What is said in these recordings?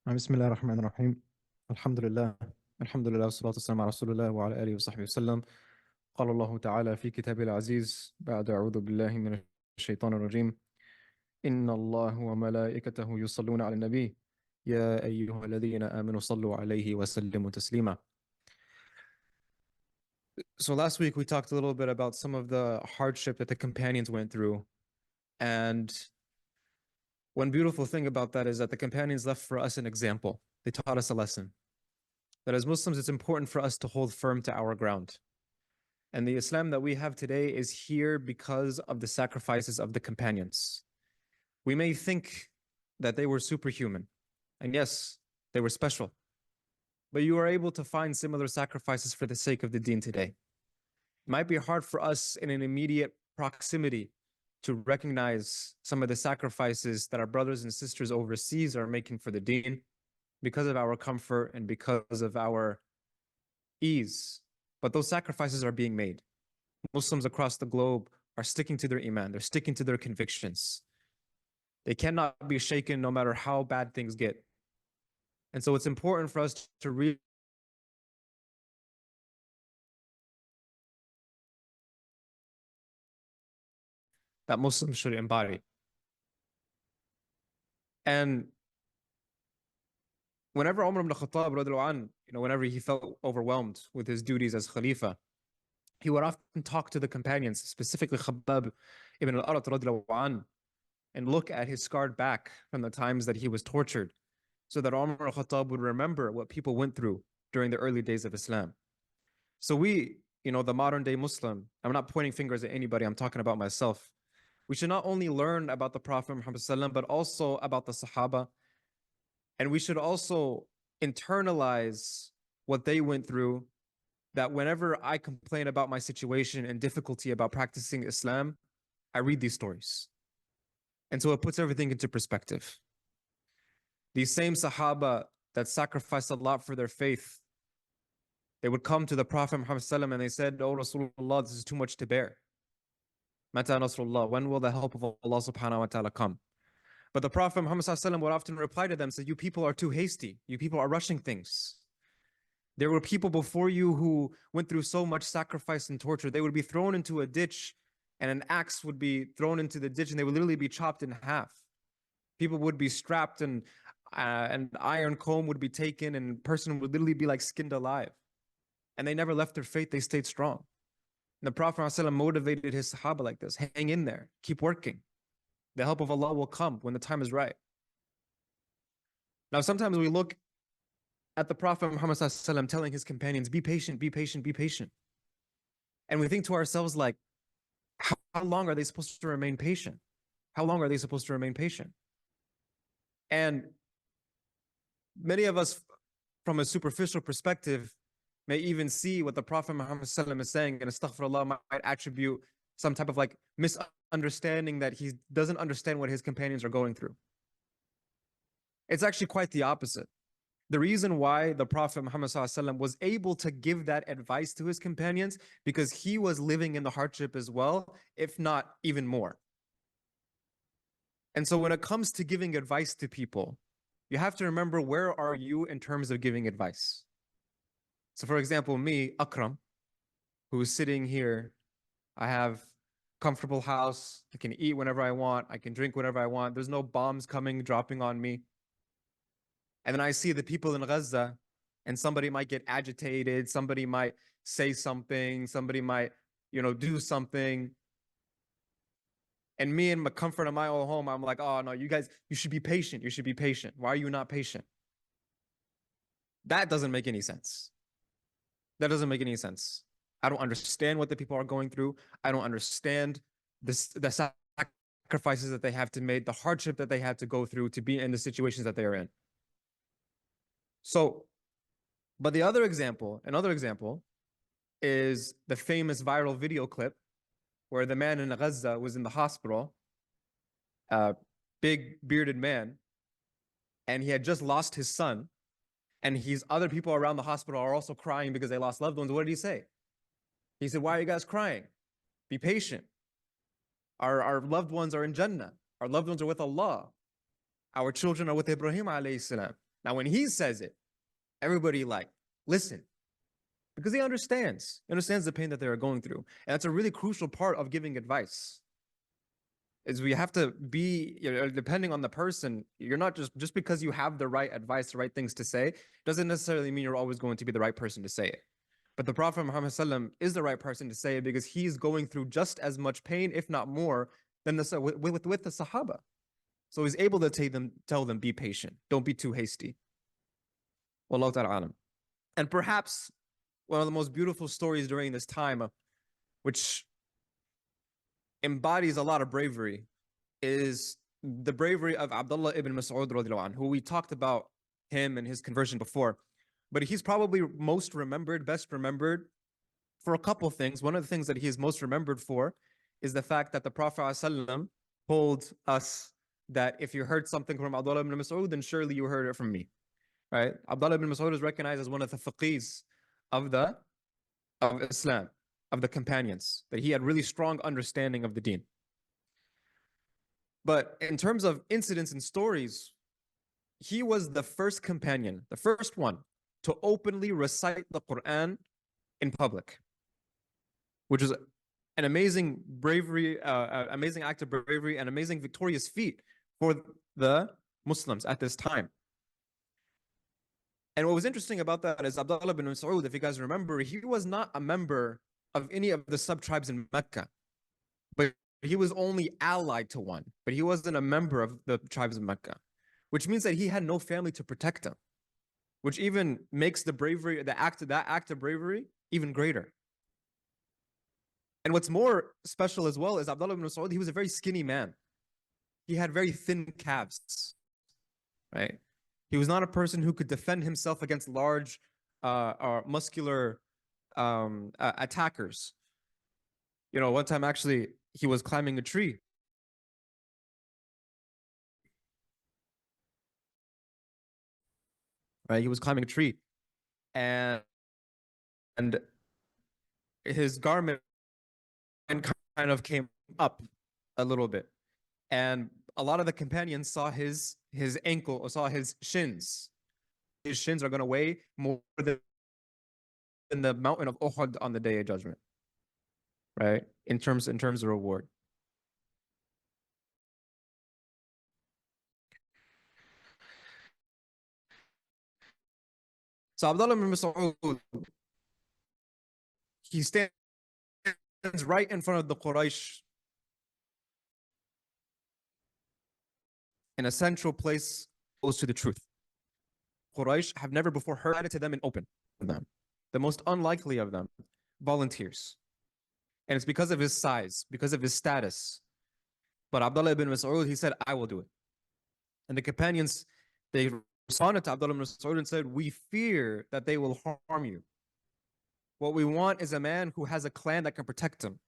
بسم الله الرحمن الرحيم. الحمد لله. الحمد لله والصلاة والسلام على رسول الله وعلى آله وصحبه وسلم. قال الله تعالى في كتابه العزيز بعد أعوذ بالله من الشيطان الرجيم. إن الله وملائكته يصلون على النبي يا أيها الذين آمنوا صلوا عليه وسلموا تسليما. So last week we talked a little bit about some of the hardship that the companions went through. And one beautiful thing about that is that the companions left for us an example. They taught us a lesson. That as Muslims, it's important for us to hold firm to our ground. And the Islam that we have today is here because of the sacrifices of the companions. We may think that they were superhuman, and yes, they were special, but you are able to find similar sacrifices for the sake of the deen today. It might be hard for us in an immediate proximity to recognize some of the sacrifices that our brothers and sisters overseas are making for the deen because of our comfort and because of our ease. But those sacrifices are being made. Muslims across the globe are sticking to their iman. They're sticking to their convictions. They cannot be shaken no matter how bad things get. And so it's important for us to read that Muslims should embody. And whenever Umar ibn Khattab, whenever he felt overwhelmed with his duties as Khalifa, he would often talk to the companions, specifically Khabbab ibn al-Arat, and look at his scarred back from the times that he was tortured, so that Umar al-Khattab would remember what people went through during the early days of Islam. So we, the modern day Muslim, I'm not pointing fingers at anybody, I'm talking about myself. We should not only learn about the Prophet Muhammad, but also about the Sahaba. And we should also internalize what they went through, that whenever I complain about my situation and difficulty about practicing Islam, I read these stories. And so it puts everything into perspective. These same Sahaba that sacrificed a lot for their faith, they would come to the Prophet Muhammad and they said, "Oh Rasulullah, this is too much to bear. Mata Nasrullah, when will the help of Allah subhanahu wa ta'ala come?" But the Prophet Muhammad would often reply to them, say, "You people are too hasty. You people are rushing things. There were people before you who went through so much sacrifice and torture. They would be thrown into a ditch and an axe would be thrown into the ditch and they would literally be chopped in half. People would be strapped and an iron comb would be taken and a person would literally be like skinned alive. And they never left their faith. They stayed strong. And the Prophet ﷺ motivated his Sahaba like this: hang in there, keep working. The help of Allah will come when the time is right. Now, sometimes we look at the Prophet Muhammad ﷺ telling his companions, be patient, be patient, be patient. And we think to ourselves, like, how long are they supposed to remain patient? How long are they supposed to remain patient? And many of us, from a superficial perspective, may even see what the Prophet Muhammad ﷺ is saying, and astaghfirullah might attribute some type of like misunderstanding that he doesn't understand what his companions are going through. It's actually quite the opposite. The reason why the Prophet Muhammad ﷺ was able to give that advice to his companions, because he was living in the hardship as well, if not even more. And so when it comes to giving advice to people, you have to remember, where are you in terms of giving advice? So for example, me, Akram, who is sitting here, I have comfortable house, I can eat whenever I want, I can drink whenever I want, there's no bombs coming, dropping on me. And then I see the people in Gaza, and somebody might get agitated, somebody might say something, somebody might, do something. And me in the comfort of my own home, I'm like, oh no, you guys, you should be patient. You should be patient. Why are you not patient? That doesn't make any sense. That doesn't make any sense. I don't understand what the people are going through. I don't understand the sacrifices that they have to make, the hardship that they had to go through to be in the situations that they are in. So, but another example is the famous viral video clip where the man in Gaza was in the hospital, a big bearded man, and he had just lost his son, and other people around the hospital are also crying because they lost loved ones. What did he say? He said, "Why are you guys crying? Be patient. Our loved ones are in Jannah. Our loved ones are with Allah. Our children are with Ibrahim alayhi salam. Now, when he says it, everybody like, listen, because he understands the pain that they're going through. And that's a really crucial part of giving advice. Is we have to be, depending on the person, you're not just because you have the right advice, the right things to say, doesn't necessarily mean you're always going to be the right person to say it. But the Prophet Muhammad ﷺ is the right person to say it because he's going through just as much pain, if not more, than with the Sahaba. So he's able to tell them, be patient, don't be too hasty. Wallahu ta'ala alam. And perhaps one of the most beautiful stories during this time, which embodies a lot of bravery, is the bravery of Abdullah ibn Mas'ud radiallahu anhu, who we talked about him and his conversion before. But he's probably best remembered for a couple things. One of the things that he is most remembered for is the fact that the Prophet ﷺ told us that if you heard something from Abdullah ibn Mas'ud, then surely you heard it from me. Right? Abdullah ibn Mas'ud is recognized as one of the faqihs of Islam, of the companions, that he had really strong understanding of the deen. But in terms of incidents and stories, he was the first companion, the first one to openly recite the Quran in public, which is an amazing bravery, amazing act of bravery, and amazing victorious feat for the Muslims at this time. And what was interesting about that is Abdullah bin Mas'ud, if you guys remember, he was not a member of any of the sub-tribes in Mecca, but he was only allied to one, but he wasn't a member of the tribes of Mecca, which means that he had no family to protect him, which even makes the bravery, that act of bravery even greater. And what's more special as well is Abdullah ibn Mas'ud, he was a very skinny man. He had very thin calves, right? He was not a person who could defend himself against large or muscular attackers. You know, one time actually, he was climbing a tree. Right? He was climbing a tree, and his garment kind of came up a little bit. And a lot of the companions saw his ankle, or saw his shins. His shins are going to weigh more than the mountain of Uhud on the day of judgment, right? In terms of reward. So Abdullah ibn Mas'ud, he stands right in front of the Quraysh in a central place close to the truth. Quraysh have never before heard it to them in open. Them. The most unlikely of them volunteers. And it's because of his size, because of his status. But Abdullah ibn Mas'ud, he said, I will do it. And the companions, they responded to Abdullah ibn Mas'ud and said, we fear that they will harm you. What we want is a man who has a clan that can protect him.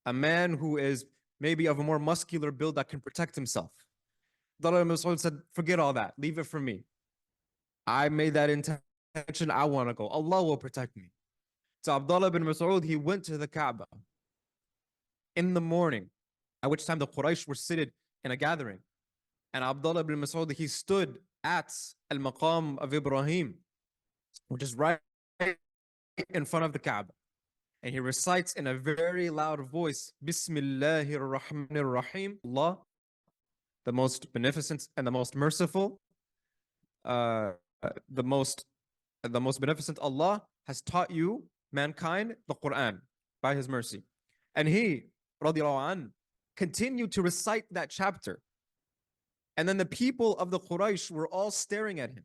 A man who is maybe of a more muscular build that can protect himself. Abdullah ibn Mas'ud said, forget all that. Leave it for me. I made that intention. I want to go. Allah will protect me. So Abdullah ibn Mas'ud, he went to the Kaaba in the morning, at which time the Quraysh were seated in a gathering. And Abdullah ibn Mas'ud, he stood at Al-Maqam of Ibrahim, which is right in front of the Kaaba. And he recites in a very loud voice, Bismillahir Rahmanir Rahim, Allah, the most beneficent and the most merciful, the most beneficent Allah has taught you, mankind, the Quran by his mercy. And he, radiallahu anh, continued to recite that chapter. And then the people of the Quraysh were all staring at him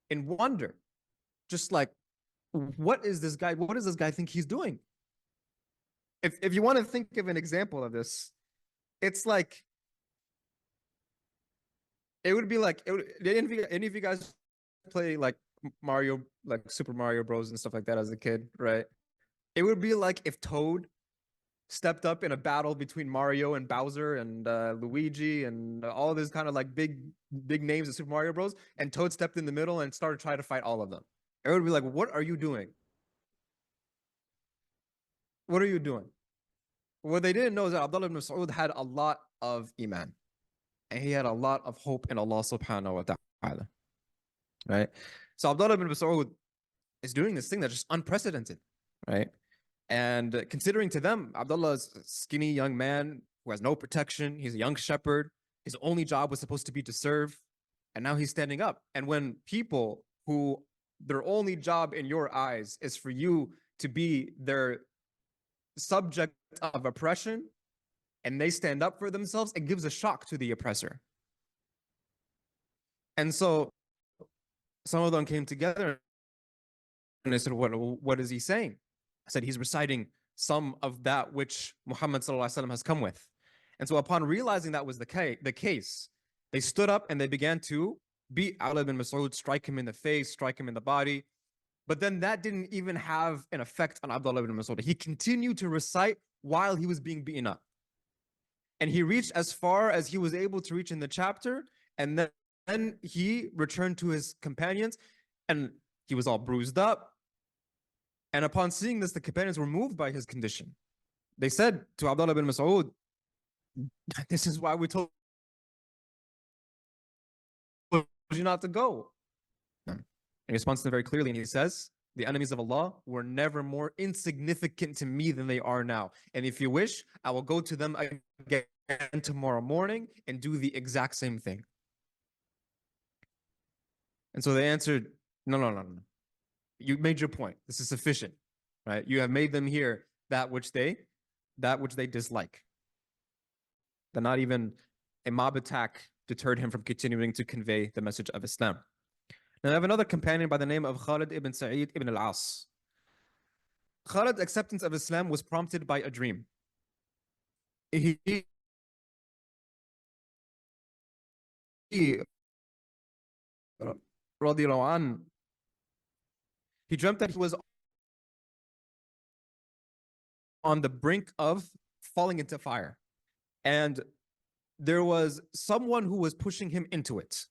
in wonder, just like, what is this guy? What does this guy think he's doing? If you want to think of an example of this, it's like, it would be like, did any of you guys play like Mario, like Super Mario Bros. And stuff like that as a kid, right? It would be like if Toad stepped up in a battle between Mario and Bowser and Luigi and all these kind of like big names of Super Mario Bros. And Toad stepped in the middle and started trying to fight all of them. It would be like, what are you doing? What are you doing? What they didn't know is that Abdullah ibn Mas'ud had a lot of iman. And he had a lot of hope in Allah subhanahu wa ta'ala. right? So Abdullah ibn Mas'ud is doing this thing that's just unprecedented, right? And considering to them, Abdullah is a skinny young man who has no protection. He's a young shepherd. His only job was supposed to be to serve. And now he's standing up. And when people who their only job in your eyes is for you to be their subject of oppression, and they stand up for themselves, it gives a shock to the oppressor. And so some of them came together and they said, what is he saying? I said, he's reciting some of that which Muhammad has come with. And so upon realizing that was the case, they stood up and they began to beat Ali bin Mas'ud, strike him in the face, strike him in the body. But then that didn't even have an effect on Abdullah bin Mas'ud. He continued to recite while he was being beaten up. And he reached as far as he was able to reach in the chapter. And then he returned to his companions and he was all bruised up. And upon seeing this, the companions were moved by his condition. They said to Abdullah bin Mas'ud, this is why we told you not to go. And he responds to them very clearly, and he says, the enemies of Allah were never more insignificant to me than they are now. And if you wish, I will go to them again tomorrow morning and do the exact same thing. And so they answered, no. You made your point. This is sufficient, right? You have made them hear that which they dislike. That not even a mob attack deterred him from continuing to convey the message of Islam. Now I have another companion by the name of Khalid ibn Sa'id ibn al-As. Khalid's acceptance of Islam was prompted by a dream. He dreamt that he was on the brink of falling into fire. And there was someone who was pushing him into it.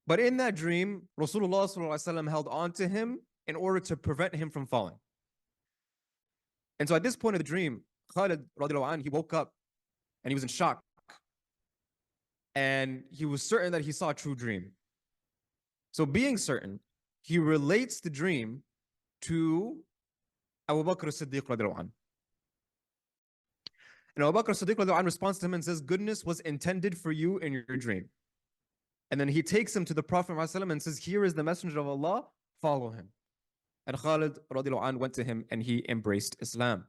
But in that dream, Rasulullah held on to him in order to prevent him from falling. And so at this point of the dream, Khalid, he woke up and he was in shock. And he was certain that he saw a true dream. So being certain, he relates the dream to Abu Bakr as-Siddiq radiallahu anhu. And Abu Bakr as-Siddiq radiallahu anhu responds to him and says, goodness was intended for you in your dream. And then he takes him to the Prophet ﷺ and says, here is the messenger of Allah, follow him. And Khalid radiallahu anhu went to him and he embraced Islam.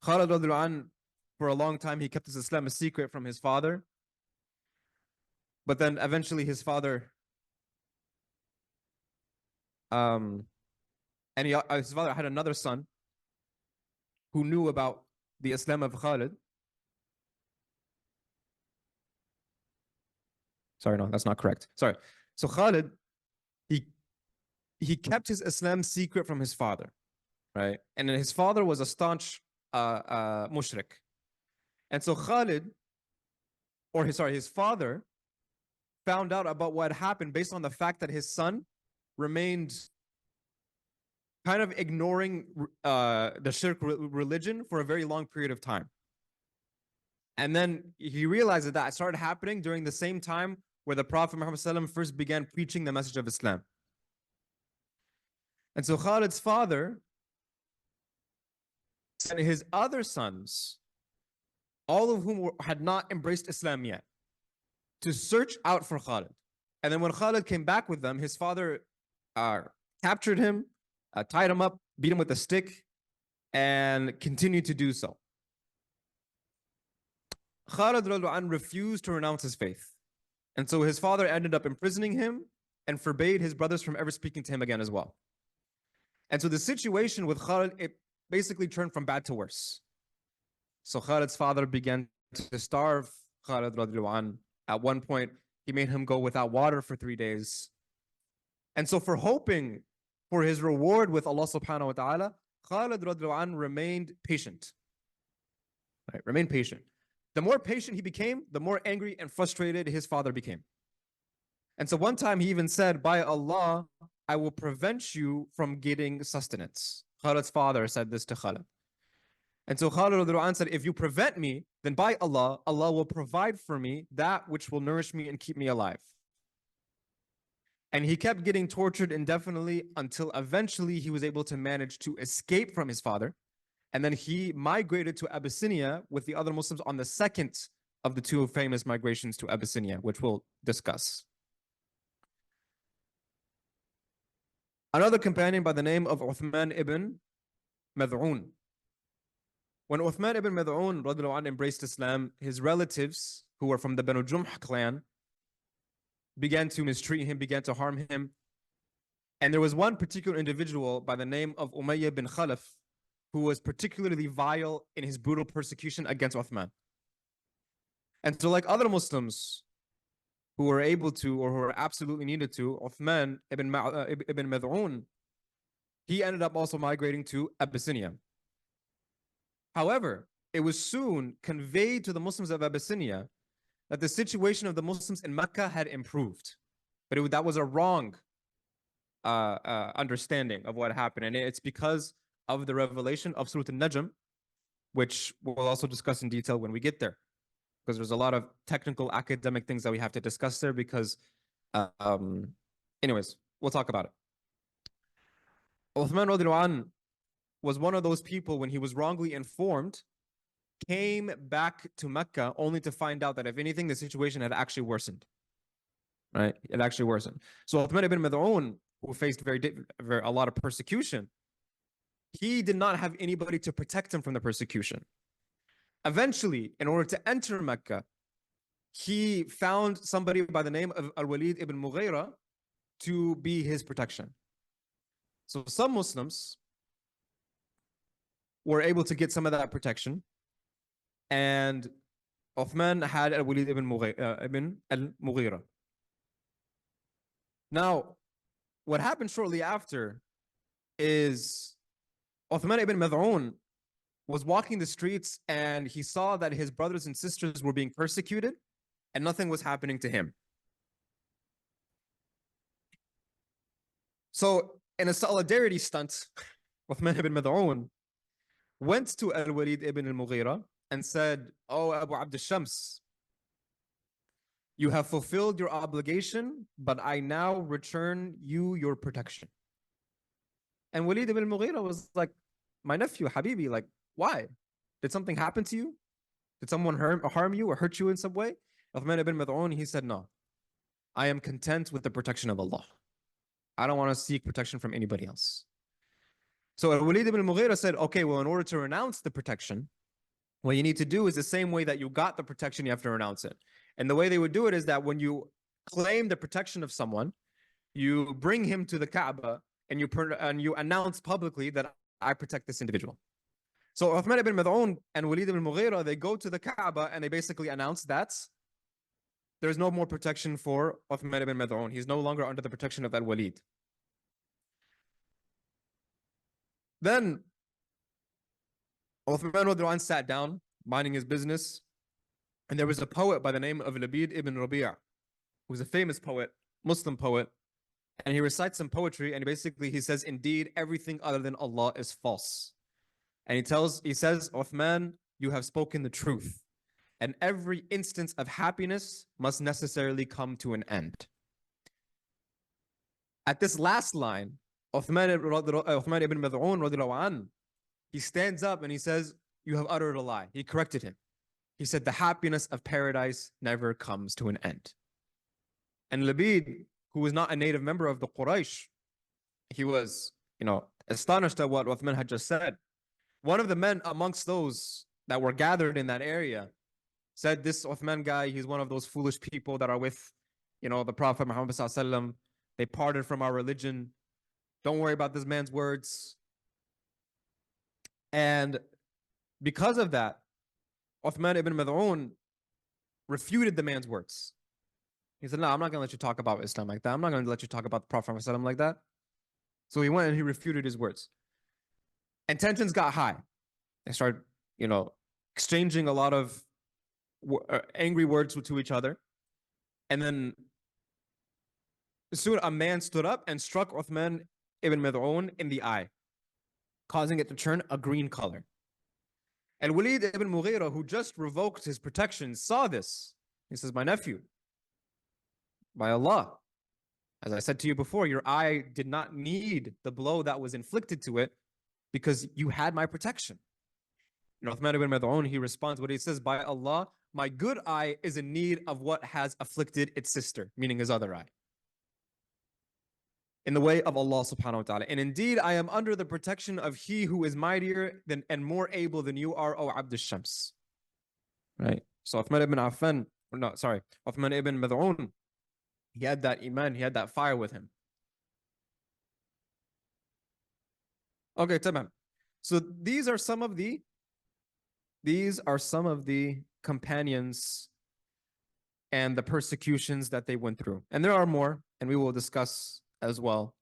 Khalid radiallahu anhu, for a long time, he kept his Islam a secret from his father. But then eventually his father his father had another son who knew about the Islam of Khalid. Sorry, no, that's not correct. Sorry. So Khalid, he kept his Islam secret from his father, right? And his father was a staunch mushrik. And so Khalid, his father found out about what happened based on the fact that his son remained kind of ignoring the shirk religion for a very long period of time. And then he realized that that started happening during the same time where the Prophet Muhammad first began preaching the message of Islam. And so Khalid's father and his other sons, all of whom had not embraced Islam yet, to search out for Khalid. And then when Khalid came back with them, his father captured him, tied him up, beat him with a stick, and continued to do so. Khalid refused to renounce his faith. And so his father ended up imprisoning him and forbade his brothers from ever speaking to him again as well. And so the situation with Khalid, it basically turned from bad to worse. So Khalid's father began to starve Khalid radiallahu anhu. At one point, he made him go without water for 3 days. And so for hoping for his reward with Allah subhanahu wa ta'ala, Khalid radiallahu anhu remained patient. Right? Remained patient. The more patient he became, the more angry and frustrated his father became. And so one time he even said, by Allah, I will prevent you from getting sustenance. Khalid's father said this to Khalid. And so Khalid said, if you prevent me, then by Allah, Allah will provide for me that which will nourish me and keep me alive. And he kept getting tortured indefinitely until eventually he was able to manage to escape from his father. And then he migrated to Abyssinia with the other Muslims on the second of the two famous migrations to Abyssinia, which we'll discuss. Another companion by the name of Uthman ibn Mad'un. When Uthman ibn Mad'un embraced Islam, his relatives, who were from the Banu Jumh clan, began to mistreat him, began to harm him. And there was one particular individual by the name of Umayyah bin Khalaf, who was particularly vile in his brutal persecution against Uthman. And so, like other Muslims who were able to, or who were absolutely needed to, Uthman ibn Mad'un, he ended up also migrating to Abyssinia. However, it was soon conveyed to the Muslims of Abyssinia that the situation of the Muslims in Mecca had improved. But that was a wrong understanding of what happened. And it's because of the revelation of Surah Al-Najm, which we'll also discuss in detail when we get there. Because there's a lot of technical academic things that we have to discuss there because, anyways, we'll talk about it. Uthman radiallahu anh was one of those people when he was wrongly informed, came back to Mecca only to find out that if anything, the situation had actually worsened. Right? It actually worsened. So Uthman ibn Mad'un, who faced a lot of persecution, he did not have anybody to protect him from the persecution. Eventually, in order to enter Mecca, he found somebody by the name of Al-Walid ibn Mughira to be his protection. So some Muslims were able to get some of that protection, and Uthman had Al-Walid ibn Mughira. Now, what happened shortly after is Uthman ibn Mad'un was walking the streets and he saw that his brothers and sisters were being persecuted and nothing was happening to him. So, in a solidarity stunt, Uthman ibn Mad'un went to Al-Walid ibn al-Mughira and said, "Oh, Abu Abd al-Shams, you have fulfilled your obligation, but I now return you your protection." And Walid ibn al-Mughira was like, "My nephew, Habibi, like, why? Did something happen to you? Did someone harm you or hurt you in some way?" Uthman ibn Mad'un, he said, "No. I am content with the protection of Allah. I don't want to seek protection from anybody else." So Walid ibn Mughira said, "Okay, well, in order to renounce the protection, what you need to do is the same way that you got the protection, you have to renounce it." And the way they would do it is that when you claim the protection of someone, you bring him to the Kaaba and you announce publicly that I protect this individual. So Uthman ibn Mad'un and Walid ibn Mughira, they go to the Kaaba and they basically announce that there's no more protection for Uthman ibn Mad'un. He's no longer under the protection of Al-Walid. Then Uthman sat down, minding his business, and there was a poet by the name of Labid ibn Rabi', who's a famous poet, Muslim poet, and he recites some poetry, and he says, "Indeed, everything other than Allah is false." And he says, "Uthman, you have spoken the truth, and every instance of happiness must necessarily come to an end." At this last line, Uthman ibn Mad'un, he stands up and he says, "You have uttered a lie." He corrected him. He said, "The happiness of paradise never comes to an end." And Labid, who was not a native member of the Quraysh, he was, astonished at what Uthman had just said. One of the men amongst those that were gathered in that area said, "This Uthman guy, he's one of those foolish people that are with, the Prophet Muhammad sallallahu alaihi wasallam. They parted from our religion. Don't worry about this man's words." And because of that, Uthman ibn Mad'un refuted the man's words. He said, "No, I'm not going to let you talk about Islam like that. I'm not going to let you talk about the Prophet Muhammad sallallahu alaihi wasallam like that." So he went and he refuted his words. And tensions got high. They started, exchanging a lot of angry words to each other. And then soon a man stood up and struck Uthman ibn Mad'un in the eye, causing it to turn a green color. And Walid ibn Mughira, who just revoked his protection, saw this. He says, "My nephew, by Allah, As I said to you before, your eye did not need the blow that was inflicted to it because you had my protection. And Uthman ibn Mad'un, he responds, what he says, by Allah, my good eye is in need of what has afflicted its sister, meaning his other eye, in the way of Allah subhanahu wa ta'ala. And indeed, I am under the protection of he who is mightier than and more able than you are, O Abd al-Shams. Right? So Uthman ibn Affan, no, sorry, Uthman ibn Mad'un, he had that iman, he had that fire with him. Okay, tamam. So these are some of the companions and the persecutions that they went through. And there are more, and we will discuss as well,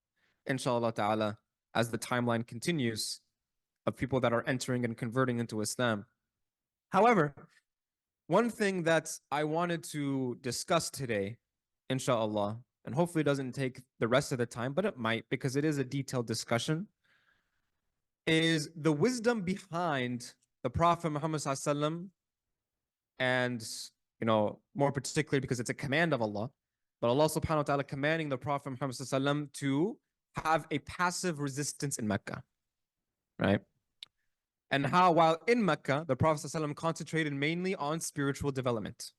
inshallah ta'ala, as the timeline continues of people that are entering and converting into Islam. However, one thing that I wanted to discuss today, inshallah, and hopefully it doesn't take the rest of the time, but it might because it is a detailed discussion, is the wisdom behind the Prophet Muhammad sallallahu and, you know, more particularly because it's a command of Allah, but Allah subhanahu wa ta'ala commanding the Prophet Muhammad sallallahu to have a passive resistance in Mecca, right? And how while in Mecca, the Prophet sallallahu concentrated mainly on spiritual development.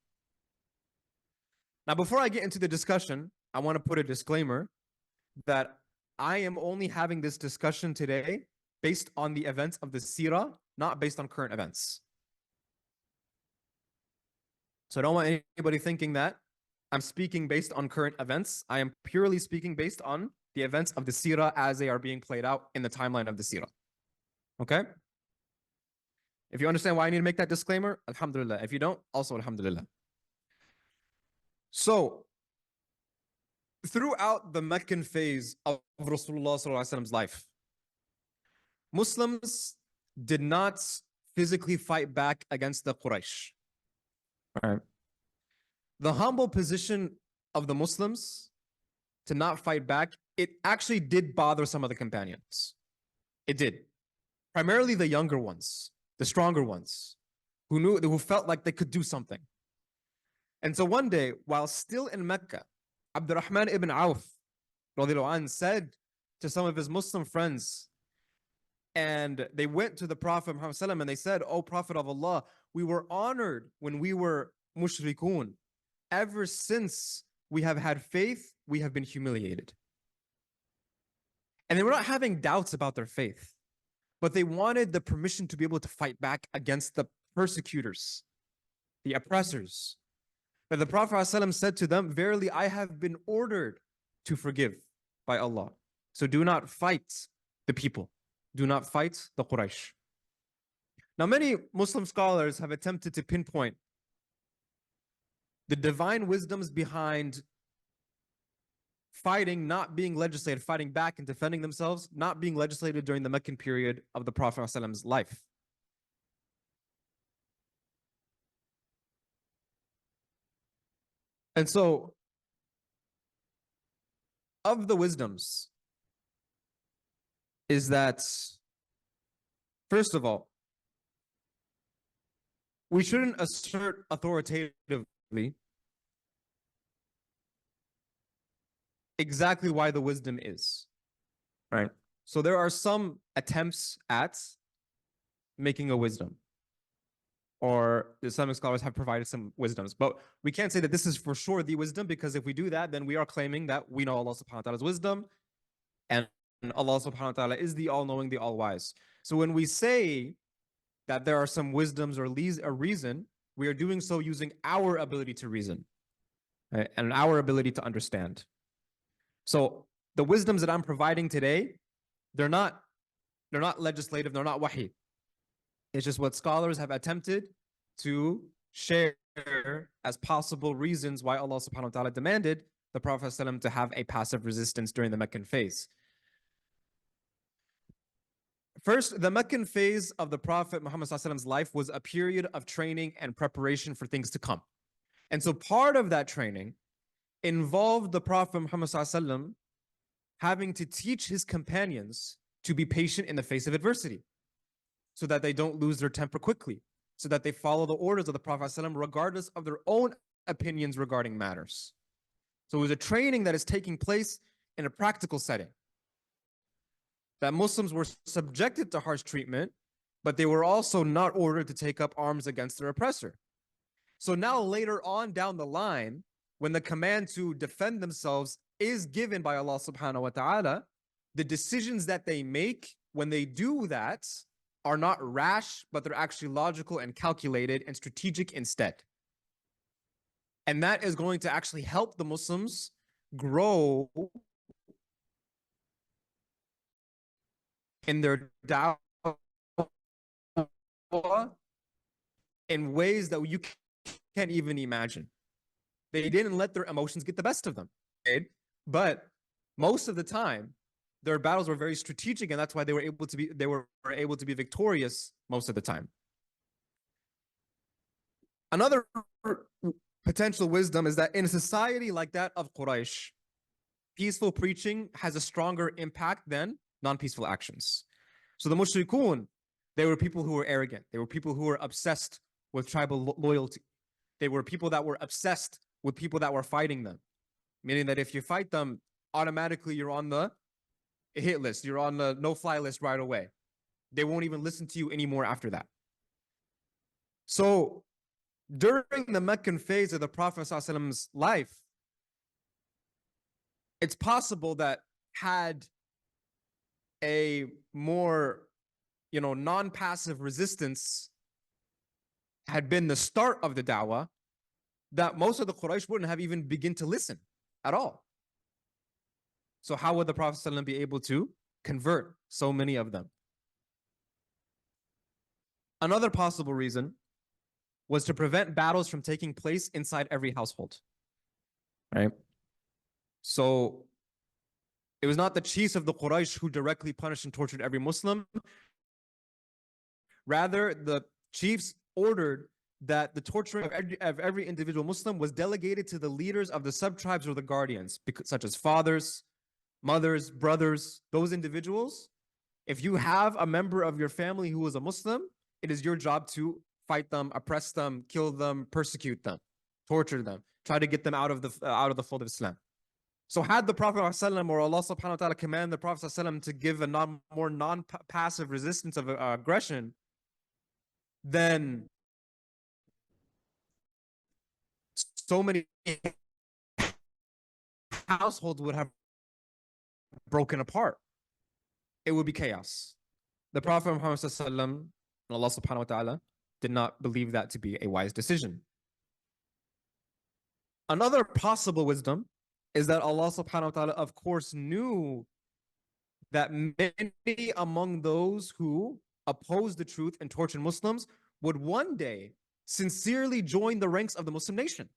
Now, before I get into the discussion, I want to put a disclaimer that I am only having this discussion today based on the events of the Seerah, not based on current events. So I don't want anybody thinking that I'm speaking based on current events. I am purely speaking based on the events of the Seerah as they are being played out in the timeline of the Seerah. Okay? If you understand why I need to make that disclaimer, alhamdulillah. If you don't, also alhamdulillah. So, throughout the Meccan phase of Rasulullah's life, Muslims did not physically fight back against the Quraysh. Right. The humble position of the Muslims to not fight back, it actually did bother some of the companions. It did. Primarily the younger ones, the stronger ones, who felt like they could do something. And so one day, while still in Mecca, Abdurrahman ibn Auf said to some of his Muslim friends, and they went to the Prophet Muhammad and they said, "O Prophet of Allah, we were honored when we were mushrikun. Ever since we have had faith, we have been humiliated." And they were not having doubts about their faith, but they wanted the permission to be able to fight back against the persecutors, the oppressors. But the Prophet ﷺ said to them, "Verily, I have been ordered to forgive by Allah. So do not fight the people. Do not fight the Quraysh." Now, many Muslim scholars have attempted to pinpoint the divine wisdoms behind fighting not being legislated, fighting back and defending themselves, not being legislated during the Meccan period of the Prophet ﷺ's life. And so, of the wisdoms is that, first of all, we shouldn't assert authoritatively exactly why the wisdom is, right? So there are some attempts at making a wisdom, or the Islamic scholars have provided some wisdoms, but we can't say that this is for sure the wisdom, because if we do that, then we are claiming that we know Allah subhanahu wa ta'ala's wisdom, and Allah subhanahu wa ta'ala is the all-knowing, the all-wise. So when we say that there are some wisdoms or a reason, we are doing so using our ability to reason, right? And our ability to understand. So the wisdoms that I'm providing today, they're not legislative, they're not wahi. It's just what scholars have attempted to share as possible reasons why Allah subhanahu wa ta'ala demanded the Prophet ﷺ to have a passive resistance during the Meccan phase. First, the Meccan phase of the Prophet Muhammad ﷺ's life was a period of training and preparation for things to come. And so part of that training involved the Prophet Muhammad ﷺ having to teach his companions to be patient in the face of adversity, so that they don't lose their temper quickly, so that they follow the orders of the Prophet ﷺ regardless of their own opinions regarding matters. So it was a training that is taking place in a practical setting. That Muslims were subjected to harsh treatment, but they were also not ordered to take up arms against their oppressor. So now later on down the line, when the command to defend themselves is given by Allah subhanahu wa ta'ala, the decisions that they make when they do that are not rash, but they're actually logical and calculated and strategic instead. And that is going to actually help the Muslims grow in their da'wah in ways that you can't even imagine. They didn't let their emotions get the best of them. But most of the time, their battles were very strategic, and that's why they were able to be victorious most of the time. Another potential wisdom is that in a society like that of Quraysh, peaceful preaching has a stronger impact than non-peaceful actions. So the mushrikun, they were people who were arrogant. They were people who were obsessed with tribal loyalty. They were people that were obsessed with people that were fighting them, meaning that if you fight them, automatically you're on the hit list. You're on the no-fly list right away. They won't even listen to you anymore after that. So during the Meccan phase of the Prophet ﷺ's life, it's possible that had a more, non-passive resistance had been the start of the da'wah, that most of the Quraysh wouldn't have even begin to listen at all. So how would the Prophet ﷺ be able to convert so many of them? Another possible reason was to prevent battles from taking place inside every household, right? So it was not the chiefs of the Quraysh who directly punished and tortured every Muslim. Rather, the chiefs ordered that the torturing of every individual Muslim was delegated to the leaders of the sub-tribes or the guardians, such as fathers, mothers, brothers, those individuals. If you have a member of your family who is a Muslim, it is your job to fight them, oppress them, kill them, persecute them, torture them, try to get them out of the fold of Islam. So had the Prophet ﷺ or Allah subhanahu wa ta'ala command the Prophet ﷺ to give a more non-passive resistance of aggression, then so many households would have broken apart. It would be chaos. The Prophet Muhammad ﷺ and Allah subhanahu wa ta'ala did not believe that to be a wise decision. Another possible wisdom is that Allah subhanahu wa ta'ala, of course, knew that many among those who opposed the truth and tortured Muslims would one day sincerely join the ranks of the Muslim nation.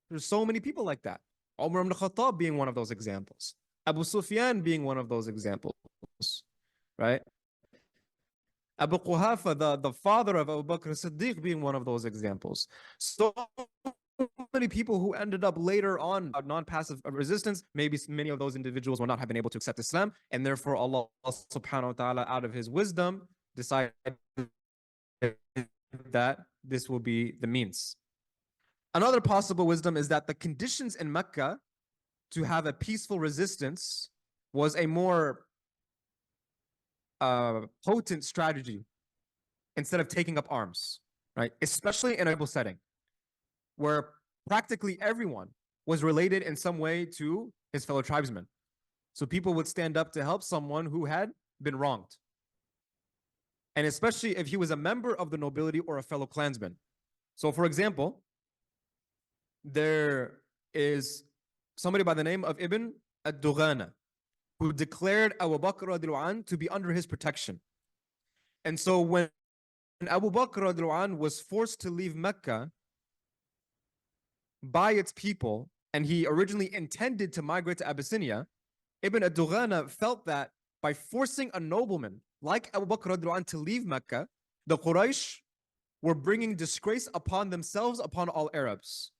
There's so many people like that. Umar ibn Khattab being one of those examples. Abu Sufyan being one of those examples, right? Abu Quhafa, the father of Abu Bakr as-Siddiq, being one of those examples. So many people who ended up later on non-passive resistance, maybe many of those individuals will not have been able to accept Islam, and therefore Allah subhanahu wa ta'ala, out of his wisdom, decided that this will be the means. Another possible wisdom is that the conditions in Mecca to have a peaceful resistance was a more potent strategy instead of taking up arms, right? Especially in a global setting where practically everyone was related in some way to his fellow tribesmen. So people would stand up to help someone who had been wronged. And especially if he was a member of the nobility or a fellow clansman. So for example, there is somebody by the name of Ibn ad-Dughana who declared Abu Bakr radiallahu anh to be under his protection. And so when Abu Bakr radiallahu anh was forced to leave Mecca by its people, and he originally intended to migrate to Abyssinia, Ibn ad-Dughana felt that by forcing a nobleman like Abu Bakr radiallahu anh to leave Mecca, the Quraysh were bringing disgrace upon themselves, upon all Arabs.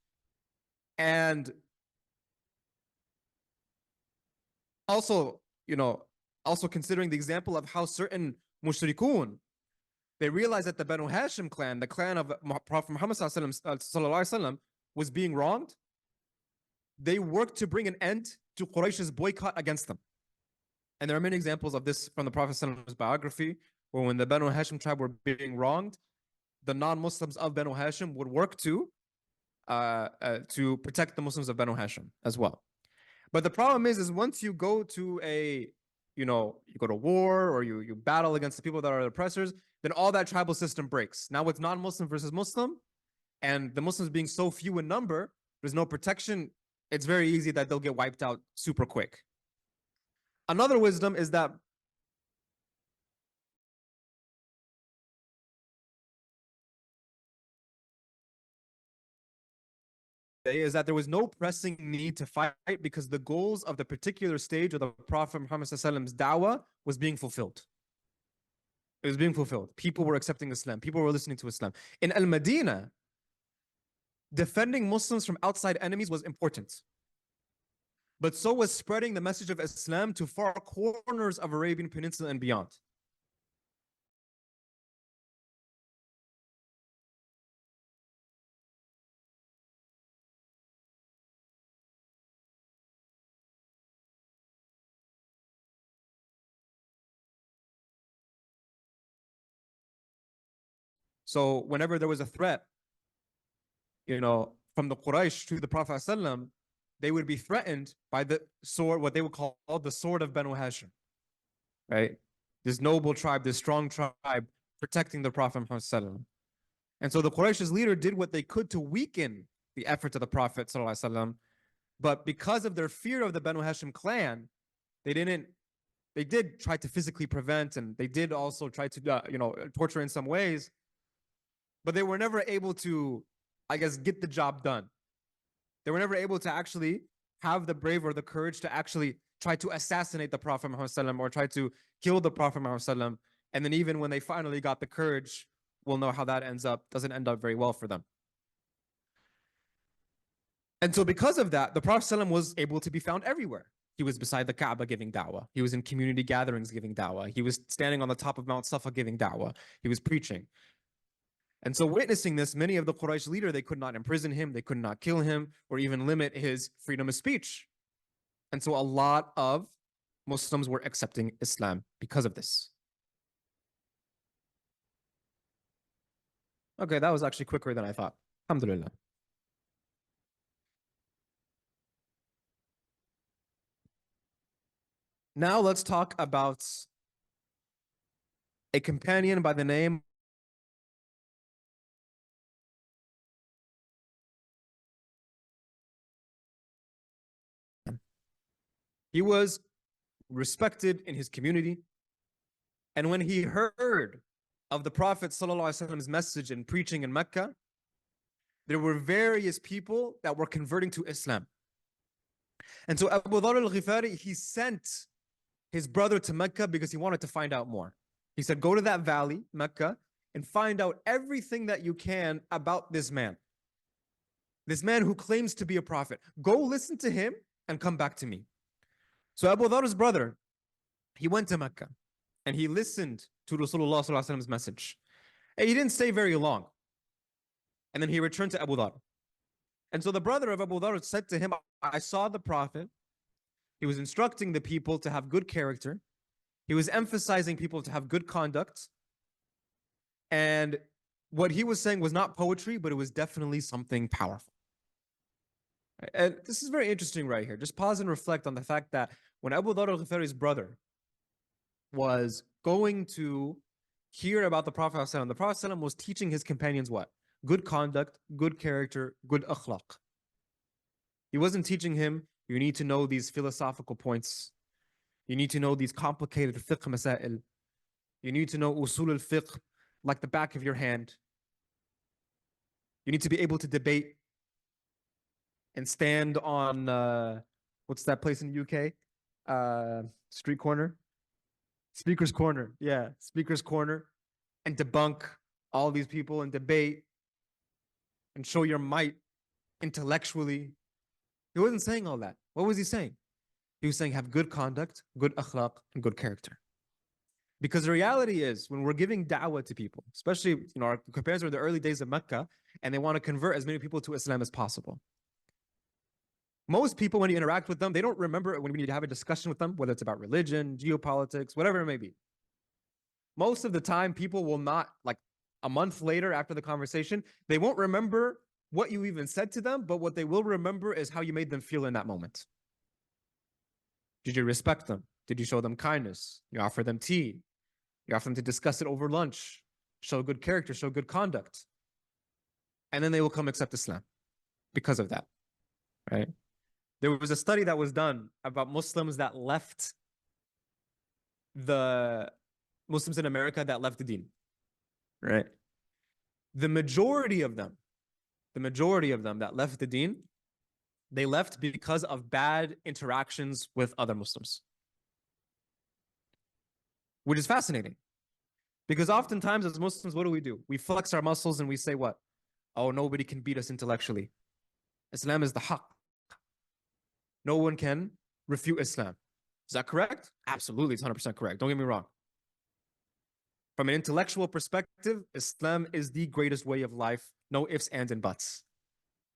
And also, also considering the example of how certain mushrikun, they realized that the Banu Hashim clan, the clan of Prophet Muhammad sallallahu alaihi wasallam, was being wronged. they worked to bring an end to Quraysh's boycott against them. And there are many examples of this from the Prophet's biography, where when the Banu Hashim tribe were being wronged, the non-Muslims of Banu Hashim would work to protect the Muslims of Banu Hashim as well. But the problem is once you go to you go to war or you battle against the people that are the oppressors, then all that tribal system breaks. Now it's non-Muslim versus Muslim, and the Muslims being so few in number, there's no protection. It's very easy that they'll get wiped out super quick. Another wisdom is that there was no pressing need to fight because the goals of the particular stage of the Prophet Muhammad's da'wah was being fulfilled. It was being fulfilled. People were accepting Islam. People were listening to Islam. In Al-Madinah, defending Muslims from outside enemies was important. But so was spreading the message of Islam to far corners of Arabian Peninsula and beyond. So whenever there was a threat, from the Quraysh to the Prophet ﷺ, they would be threatened by the sword, what they would call the sword of Banu Hashim, right? This noble tribe, this strong tribe protecting the Prophet Muhammad ﷺ. And so the Quraysh's leader did what they could to weaken the efforts of the Prophet ﷺ, but because of their fear of the Banu Hashim clan, they did try to physically prevent, and they did also try to, torture in some ways, but they were never able to, I guess, get the job done. They were never able to actually have the brave or the courage to actually try to assassinate the Prophet Muhammad or try to kill the Prophet Muhammad. And then even when they finally got the courage, we'll know how that doesn't end up very well for them. And so because of that, the Prophet was able to be found everywhere. He was beside the Kaaba giving da'wah. He was in community gatherings giving da'wah. He was standing on the top of Mount Safa giving da'wah. He was preaching. And so witnessing this, many of the Quraysh leader, they could not imprison him, they could not kill him, or even limit his freedom of speech. And so a lot of Muslims were accepting Islam because of this. Okay, that was actually quicker than I thought. Alhamdulillah. Now let's talk about a companion by the name He was respected in his community. And when he heard of the Prophet ﷺ's message and preaching in Mecca, there were various people that were converting to Islam. And so Abu Dharr al-Ghifari, he sent his brother to Mecca because he wanted to find out more. He said, go to that valley, Mecca, and find out everything that you can about this man who claims to be a prophet. Go listen to him and come back to me. So Abu Dharr's brother, he went to Mecca and he listened to Rasulullah's message. And he didn't stay very long. And then he returned to Abu Dharr. And so the brother of Abu Dharr said to him, I saw the Prophet. He was instructing the people to have good character. He was emphasizing people to have good conduct. And what he was saying was not poetry, but it was definitely something powerful. And this is very interesting right here. Just pause and reflect on the fact that when Abu Dharr al-Ghifari's brother was going to hear about the Prophet ﷺ, the Prophet ﷺ was teaching his companions what? Good conduct, good character, good akhlaq. He wasn't teaching him, you need to know these philosophical points. You need to know these complicated fiqh masail. You need to know usul al-fiqh like the back of your hand. You need to be able to debate and stand on, what's that place in the UK? Street corner? Speaker's Corner. Yeah, Speaker's Corner. And debunk all these people and debate and show your might intellectually. He wasn't saying all that. What was he saying? He was saying have good conduct, good akhlaq, and good character. Because the reality is, when we're giving da'wah to people, especially our companions were in the early days of Mecca, and they want to convert as many people to Islam as possible. Most people, when you interact with them, they don't remember when we need to have a discussion with them, whether it's about religion, geopolitics, whatever it may be. Most of the time, people will not, like a month later after the conversation, they won't remember what you even said to them, but what they will remember is how you made them feel in that moment. Did you respect them? Did you show them kindness? You offer them tea. You offer them to discuss it over lunch. Show good character, show good conduct. And then they will come accept Islam because of that, right? There was a study that was done about Muslims that left the Muslims in America that left the deen, right? The majority of them that left the deen, they left because of bad interactions with other Muslims, which is fascinating. Because oftentimes as Muslims, what do? We flex our muscles and we say what? Oh, nobody can beat us intellectually. Islam is the haqq. No one can refute Islam. Is that correct? Absolutely, it's 100% correct. Don't get me wrong. From an intellectual perspective, Islam is the greatest way of life. No ifs, ands, and buts.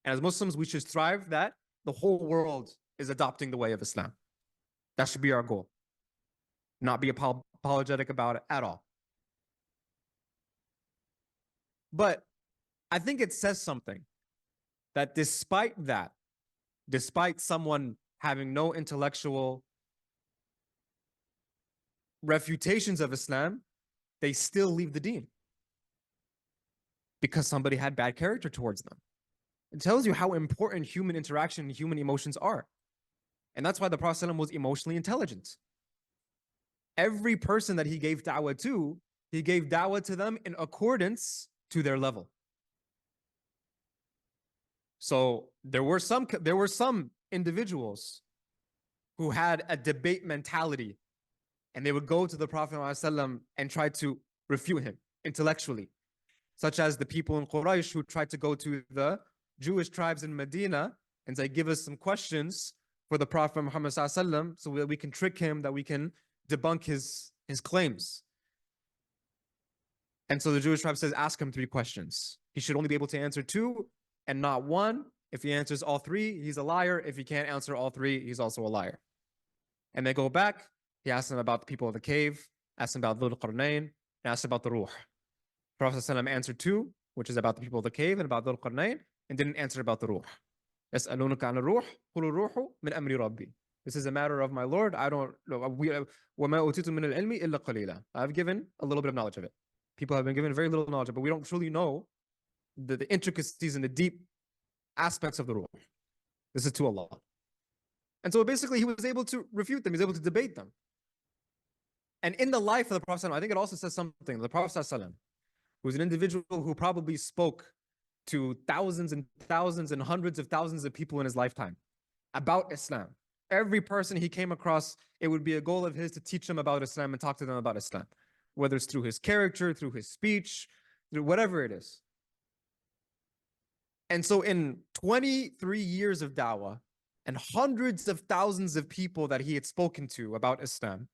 And as Muslims, we should strive that the whole world is adopting the way of Islam. That should be our goal. Not be apologetic about it at all. But I think it says something that despite someone having no intellectual refutations of Islam, they still leave the deen because somebody had bad character towards them. It tells you how important human interaction and human emotions are. And that's why the Prophet ﷺ was emotionally intelligent. Every person that he gave da'wah to, he gave da'wah to them in accordance to their level. So there were some individuals who had a debate mentality, and they would go to the Prophet ﷺ and try to refute him intellectually, such as the people in Quraysh who tried to go to the Jewish tribes in Medina and say, give us some questions for the Prophet Muhammad ﷺ so that we can trick him, that we can debunk his claims. And so the Jewish tribe says, ask him 3 questions. He should only be able to answer 2 and not 1. If he answers all 3, he's a liar. If he can't answer all 3, he's also a liar. And they go back. He asks them about the people of the cave, asks them about Dhul Qarnayn, and asks about the Ruh. Prophet ﷺ answered 2, which is about the people of the cave and about Dhul Qarnayn, and didn't answer about the Ruh. يَسْأَلُونَكَ عَنِ الرُّوحِ قُلُ الرُّوحُ مِنْ أَمْرِ رَبِّي. This is a matter of my Lord. I don't know. وَمَا أُوتِيتُم مِنَ الْعِلْمِ إِلَّا قَلِيلًا. I've given a little bit of knowledge of it. People have been given very little knowledge, but we don't truly know the intricacies and the deep aspects of the Ruh. This is to Allah. And so basically he was able to refute them. He was able to debate them. And in the life of the Prophet, I think it also says something. The Prophet ﷺ, who was an individual who probably spoke to thousands and thousands and hundreds of thousands of people in his lifetime about Islam. Every person he came across, it would be a goal of his to teach them about Islam and talk to them about Islam, whether it's through his character, through his speech, through whatever it is. And so in 23 years of da'wah and hundreds of thousands of people that he had spoken to about Islam,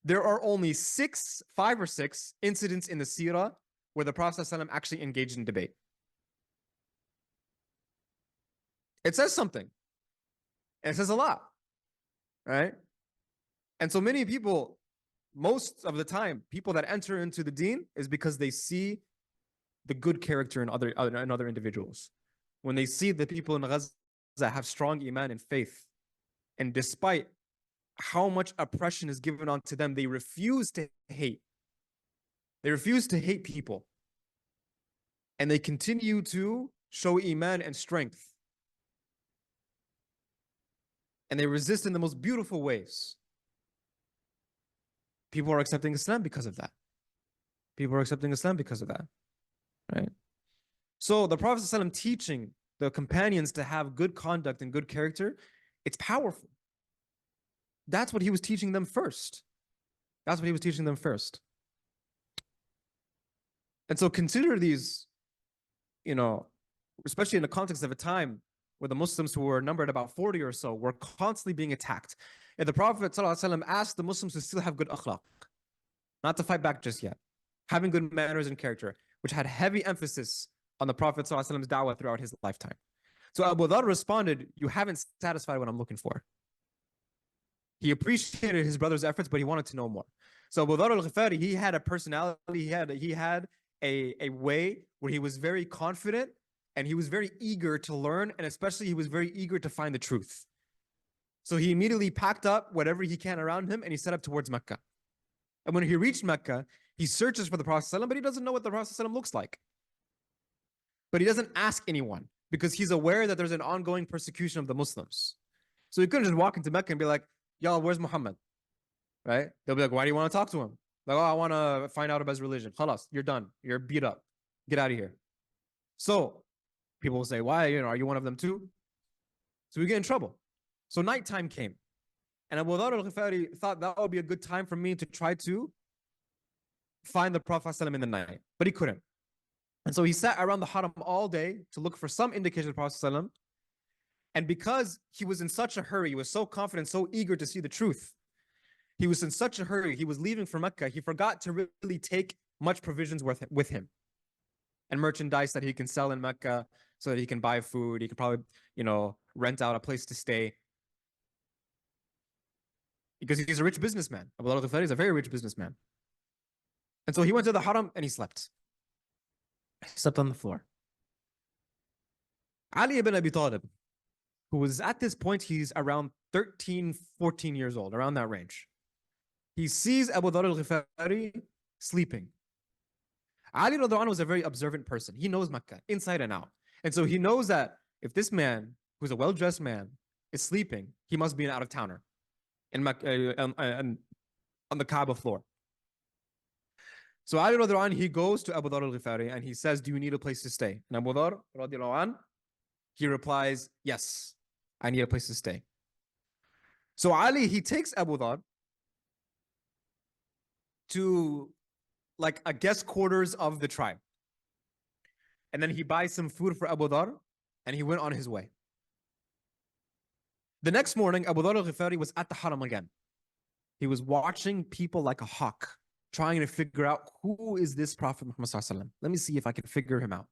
there are only 5 or 6 incidents in the Seerah where the Prophet ﷺ actually engaged in debate. It says something. And it says a lot, right? And so many people, most of the time, people that enter into the deen is because they see the good character in other individuals. When they see the people in Gaza have strong iman and faith, and despite how much oppression is given onto them, they refuse to hate. They refuse to hate people. And they continue to show iman and strength. And they resist in the most beautiful ways. People are accepting Islam because of that. People are accepting Islam because of that, right? So the Prophet ﷺ teaching the companions to have good conduct and good character, it's powerful. That's what he was teaching them first. That's what he was teaching them first. And so consider these, especially in the context of a time where the Muslims, who were numbered about 40 or so, were constantly being attacked. And the Prophet ﷺ asked the Muslims to still have good akhlaq, not to fight back just yet, having good manners and character, which had heavy emphasis on the Prophet ﷺ's da'wah throughout his lifetime. So Abu Dhar responded, you haven't satisfied what I'm looking for. He appreciated his brother's efforts, but he wanted to know more. So Abu Dhar al-Ghifari, he had a personality, he had a way where he was very confident and he was very eager to learn, and especially he was very eager to find the truth. So he immediately packed up whatever he can around him and he set up towards Mecca. And when he reached Mecca, he searches for the Prophet ﷺ, but he doesn't know what the Prophet ﷺ looks like. But he doesn't ask anyone because he's aware that there's an ongoing persecution of the Muslims. So he couldn't just walk into Mecca and be like, y'all, where's Muhammad? Right? They'll be like, why do you want to talk to him? Like, oh, I want to find out about his religion. Khalas, you're done. You're beat up. Get out of here. So people will say, why? Are you one of them too? So we get in trouble. So nighttime came. And Abu Dhar al-Ghifari thought that would be a good time for me to try to find the Prophet ﷺ in the night. But he couldn't. And so he sat around the haram all day to look for some indication of the Prophet ﷺ. And because he was in such a hurry, he was so confident, so eager to see the truth, he was in such a hurry, he was leaving for Mecca, he forgot to really take much provisions with him and merchandise that he can sell in Mecca so that he can buy food, he can probably, rent out a place to stay. Because he's a rich businessman. Abu Dhar al-Ghifari is a very rich businessman. And so he went to the haram and he slept. He slept on the floor. Ali ibn Abi Talib, who was at this point, he's around 13, 14 years old, around that range. He sees Abu Dhar al-Ghifari sleeping. Ali radhiallahu anhu was a very observant person. He knows Mecca inside and out. And so he knows that if this man, who's a well-dressed man, is sleeping, he must be an out-of-towner in Mecca, on the Kaaba floor. So Ali radhiallahu anhu, he goes to Abu Dhar al-Ghifari and he says, do you need a place to stay? And Abu Dhar radhiallahu anhu, he replies, yes, I need a place to stay. So Ali, he takes Abu Dhar to like a guest quarters of the tribe. And then he buys some food for Abu Dhar and he went on his way. The next morning, Abu Dhar al-Ghifari was at the haram again. He was watching people like a hawk, trying to figure out who is this Prophet Muhammad sallallahu alaihi wasallam. Let me see if I can figure him out.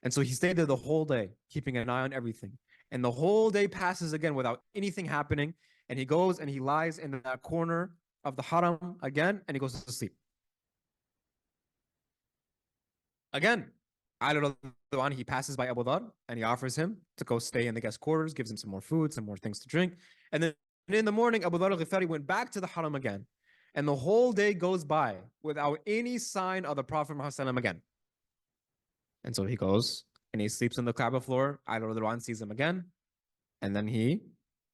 And so he stayed there the whole day, keeping an eye on everything. And the whole day passes again without anything happening. And he goes and he lies in that corner of the haram again, and he goes to sleep. Again, he passes by Abu Dhar and he offers him to go stay in the guest quarters, gives him some more food, some more things to drink. And then in the morning, Abu Dhar al-Ghifari went back to the haram again. And the whole day goes by without any sign of the Prophet Muhammad again. And so he goes and he sleeps on the Kaaba floor. Ali radhiallahu anhu sees him again. And then he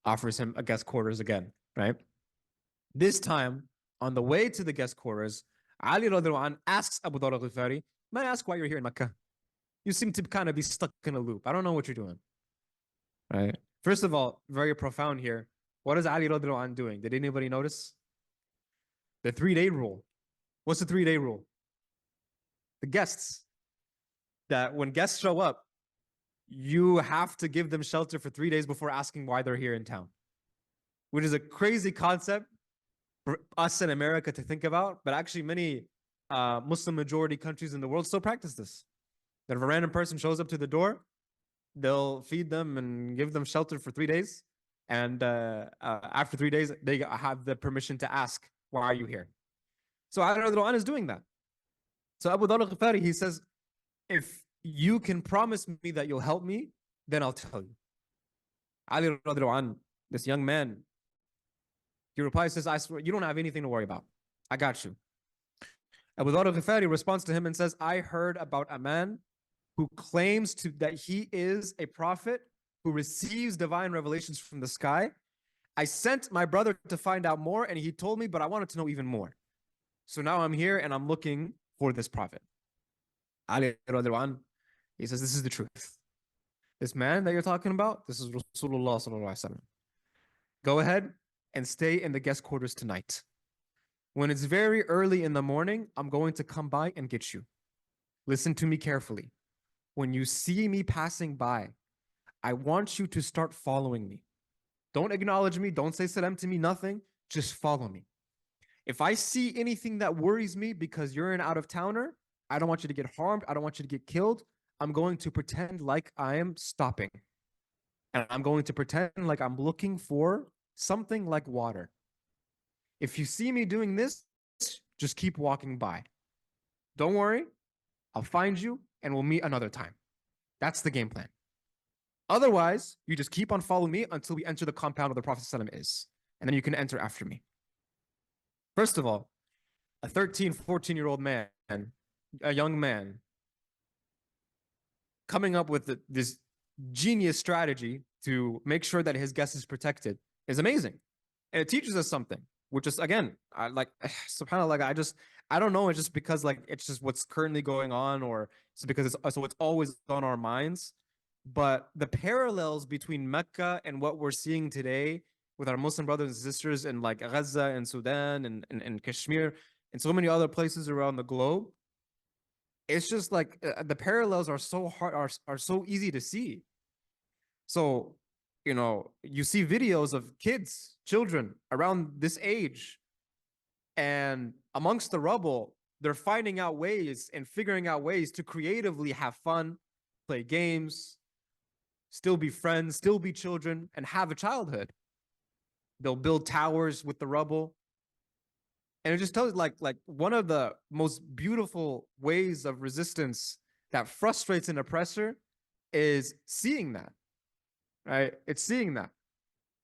offers him a guest quarters again, right? This time, on the way to the guest quarters, Ali radhiallahu anhu asks Abu Dhar al-Ghifari, may I ask why you're here in Mecca? You seem to kind of be stuck in a loop. I don't know what you're doing, right? First of all, very profound here. What is Ali radhiallahu anhu doing? Did anybody notice? The 3-day rule. What's the 3-day rule? The guests. That when guests show up, you have to give them shelter for 3 days before asking why they're here in town. Which is a crazy concept for us in America to think about, but actually many Muslim majority countries in the world still practice this. That if a random person shows up to the door, they'll feed them and give them shelter for 3 days. And after 3 days, they have the permission to ask, why are you here? So Ali radhiallahu anhu is doing that. So Abu Dhar al-Ghifari, he says, if you can promise me that you'll help me, then I'll tell you. Ali radhiallahu anhu, this young man, he replies, says, I swear, you don't have anything to worry about. I got you. Abu Dhar al-Ghifari responds to him and says, I heard about a man who claims that he is a prophet who receives divine revelations from the sky. I sent my brother to find out more, and he told me, but I wanted to know even more. So now I'm here, and I'm looking for this prophet. Ali radhiallahu anhu, he says, this is the truth. This man that you're talking about, this is Rasulullah sallallahu alaihi wasallam. Go ahead and stay in the guest quarters tonight. When it's very early in the morning, I'm going to come by and get you. Listen to me carefully. When you see me passing by, I want you to start following me. Don't acknowledge me. Don't say salam to me, nothing. Just follow me. If I see anything that worries me because you're an out-of-towner, I don't want you to get harmed. I don't want you to get killed. I'm going to pretend like I am stopping. And I'm going to pretend like I'm looking for something like water. If you see me doing this, just keep walking by. Don't worry, I'll find you and we'll meet another time. That's the game plan. Otherwise, you just keep on following me until we enter the compound where the Prophet ﷺ is. And then you can enter after me. First of all, a 13, 14-year-old man, a young man, coming up with this genius strategy to make sure that his guest is protected is amazing. And it teaches us something, which is, again, I like, subhanAllah, like, I don't know. It's just because, like, it's just what's currently going on, or it's because it's always on our minds. But the parallels between Mecca and what we're seeing today with our Muslim brothers and sisters in like Gaza and Sudan and Kashmir and so many other places around the globe, it's just like the parallels are so hard, are so easy to see. So, you see videos of kids, children around this age, and amongst the rubble, they're finding out ways and figuring out ways to creatively have fun, play games, still be friends, still be children, and have a childhood. They'll build towers with the rubble. And it just tells like one of the most beautiful ways of resistance that frustrates an oppressor is seeing that, right? It's seeing that.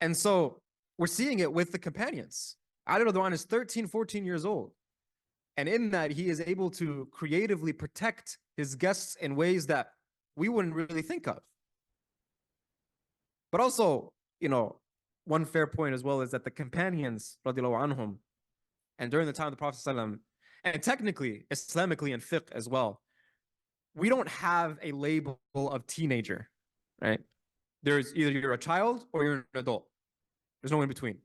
And so we're seeing it with the companions. Ali Radwan is 13, 14 years old. And in that, he is able to creatively protect his guests in ways that we wouldn't really think of. But also, one fair point as well is that the companions, radiallahu anhum, and during the time of the Prophet ﷺ, and technically, Islamically and fiqh as well, we don't have a label of teenager, right? There's either you're a child or you're an adult. There's no in between.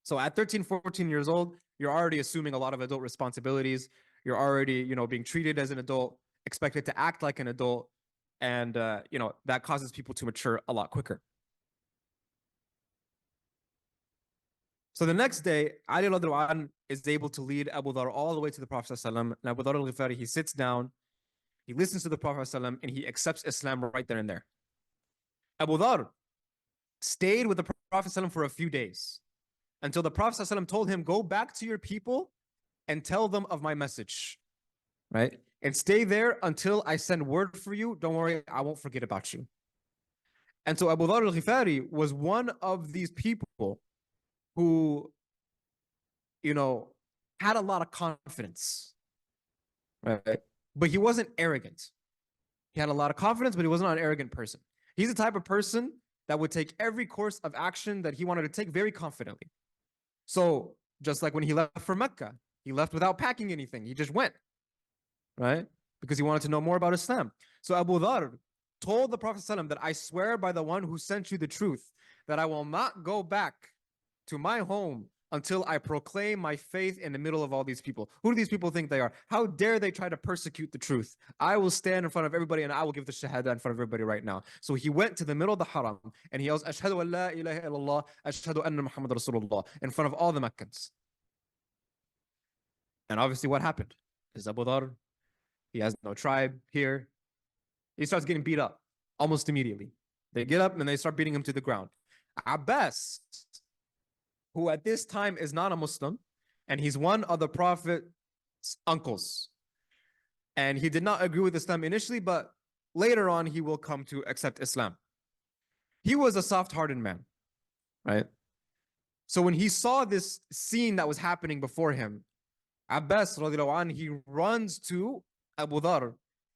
So at 13, 14 years old, you're already assuming a lot of adult responsibilities. You're already, being treated as an adult, expected to act like an adult. And, that causes people to mature a lot quicker. So the next day, Ali radiallahu anh is able to lead Abu Dhar all the way to the Prophet ﷺ. And Abu Dhar al-Ghifari, he sits down, he listens to the Prophet ﷺ, and he accepts Islam right there and there. Abu Dhar stayed with the Prophet ﷺ for a few days until the Prophet ﷺ told him, go back to your people and tell them of my message, right? And stay there until I send word for you. Don't worry, I won't forget about you. And so Abu Dhar al-Ghifari was one of these people who, had a lot of confidence, right? But he wasn't arrogant. He had a lot of confidence, but he wasn't an arrogant person. He's the type of person that would take every course of action that he wanted to take very confidently. So just like when he left for Mecca, he left without packing anything. He just went, right? Because he wanted to know more about Islam. So Abu Dhar told the Prophet ﷺ that I swear by the one who sent you the truth, that I will not go back to my home until I proclaim my faith in the middle of all these people. Who do these people think they are? How dare they try to persecute the truth? I will stand in front of everybody and I will give the shahada in front of everybody right now. So he went to the middle of the haram and he yells, Ashhadu an la ilaha illallah, Ashhadu anna Muhammad Rasulullah, in front of all the Meccans. And obviously what happened is Abu Dhar, he has no tribe here. He starts getting beat up almost immediately. They get up and they start beating him to the ground. Abbas, who at this time is not a Muslim, and he's one of the Prophet's uncles. And he did not agree with Islam initially, but later on he will come to accept Islam. He was a soft-hearted man, right? So when he saw this scene that was happening before him, Abbas radiallahu anh, he runs to Abu Dhar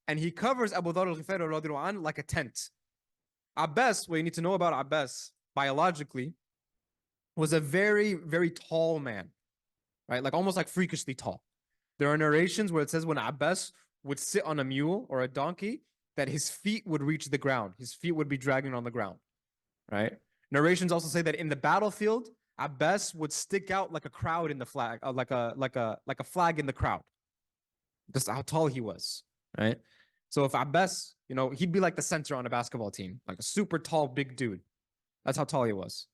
and he covers Abu Dhar al-Ghifari radiallahu anh like a tent. Abbas, what you need to know about Abbas biologically, was a very, very tall man, right? Like almost like freakishly tall. There are narrations where it says when Abbas would sit on a mule or a donkey, that his feet would reach the ground. His feet would be dragging on the ground, right? Narrations also say that in the battlefield, Abbas would stick out like a crowd in the flag, like a flag in the crowd. Just how tall he was, right? So if Abbas, he'd be like the center on a basketball team, like a super tall, big dude. That's how tall he was.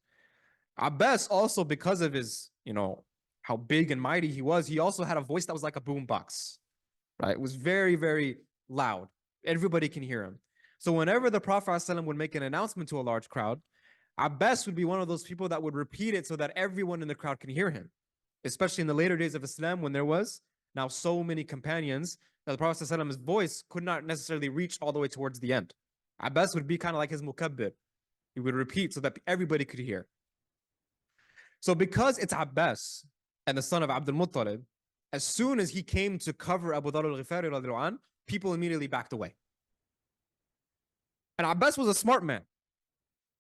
Abbas also, because of his, how big and mighty he was, he also had a voice that was like a boombox, right? It was very, very loud. Everybody can hear him. So whenever the Prophet ﷺ would make an announcement to a large crowd, Abbas would be one of those people that would repeat it so that everyone in the crowd can hear him, especially in the later days of Islam when there was now so many companions that the Prophet ﷺ's voice could not necessarily reach all the way towards the end. Abbas would be kind of like his mukabbir. He would repeat so that everybody could hear. So because it's Abbas and the son of Abdul Muttalib, as soon as he came to cover Abu Dharr al-Ghifari, people immediately backed away. And Abbas was a smart man.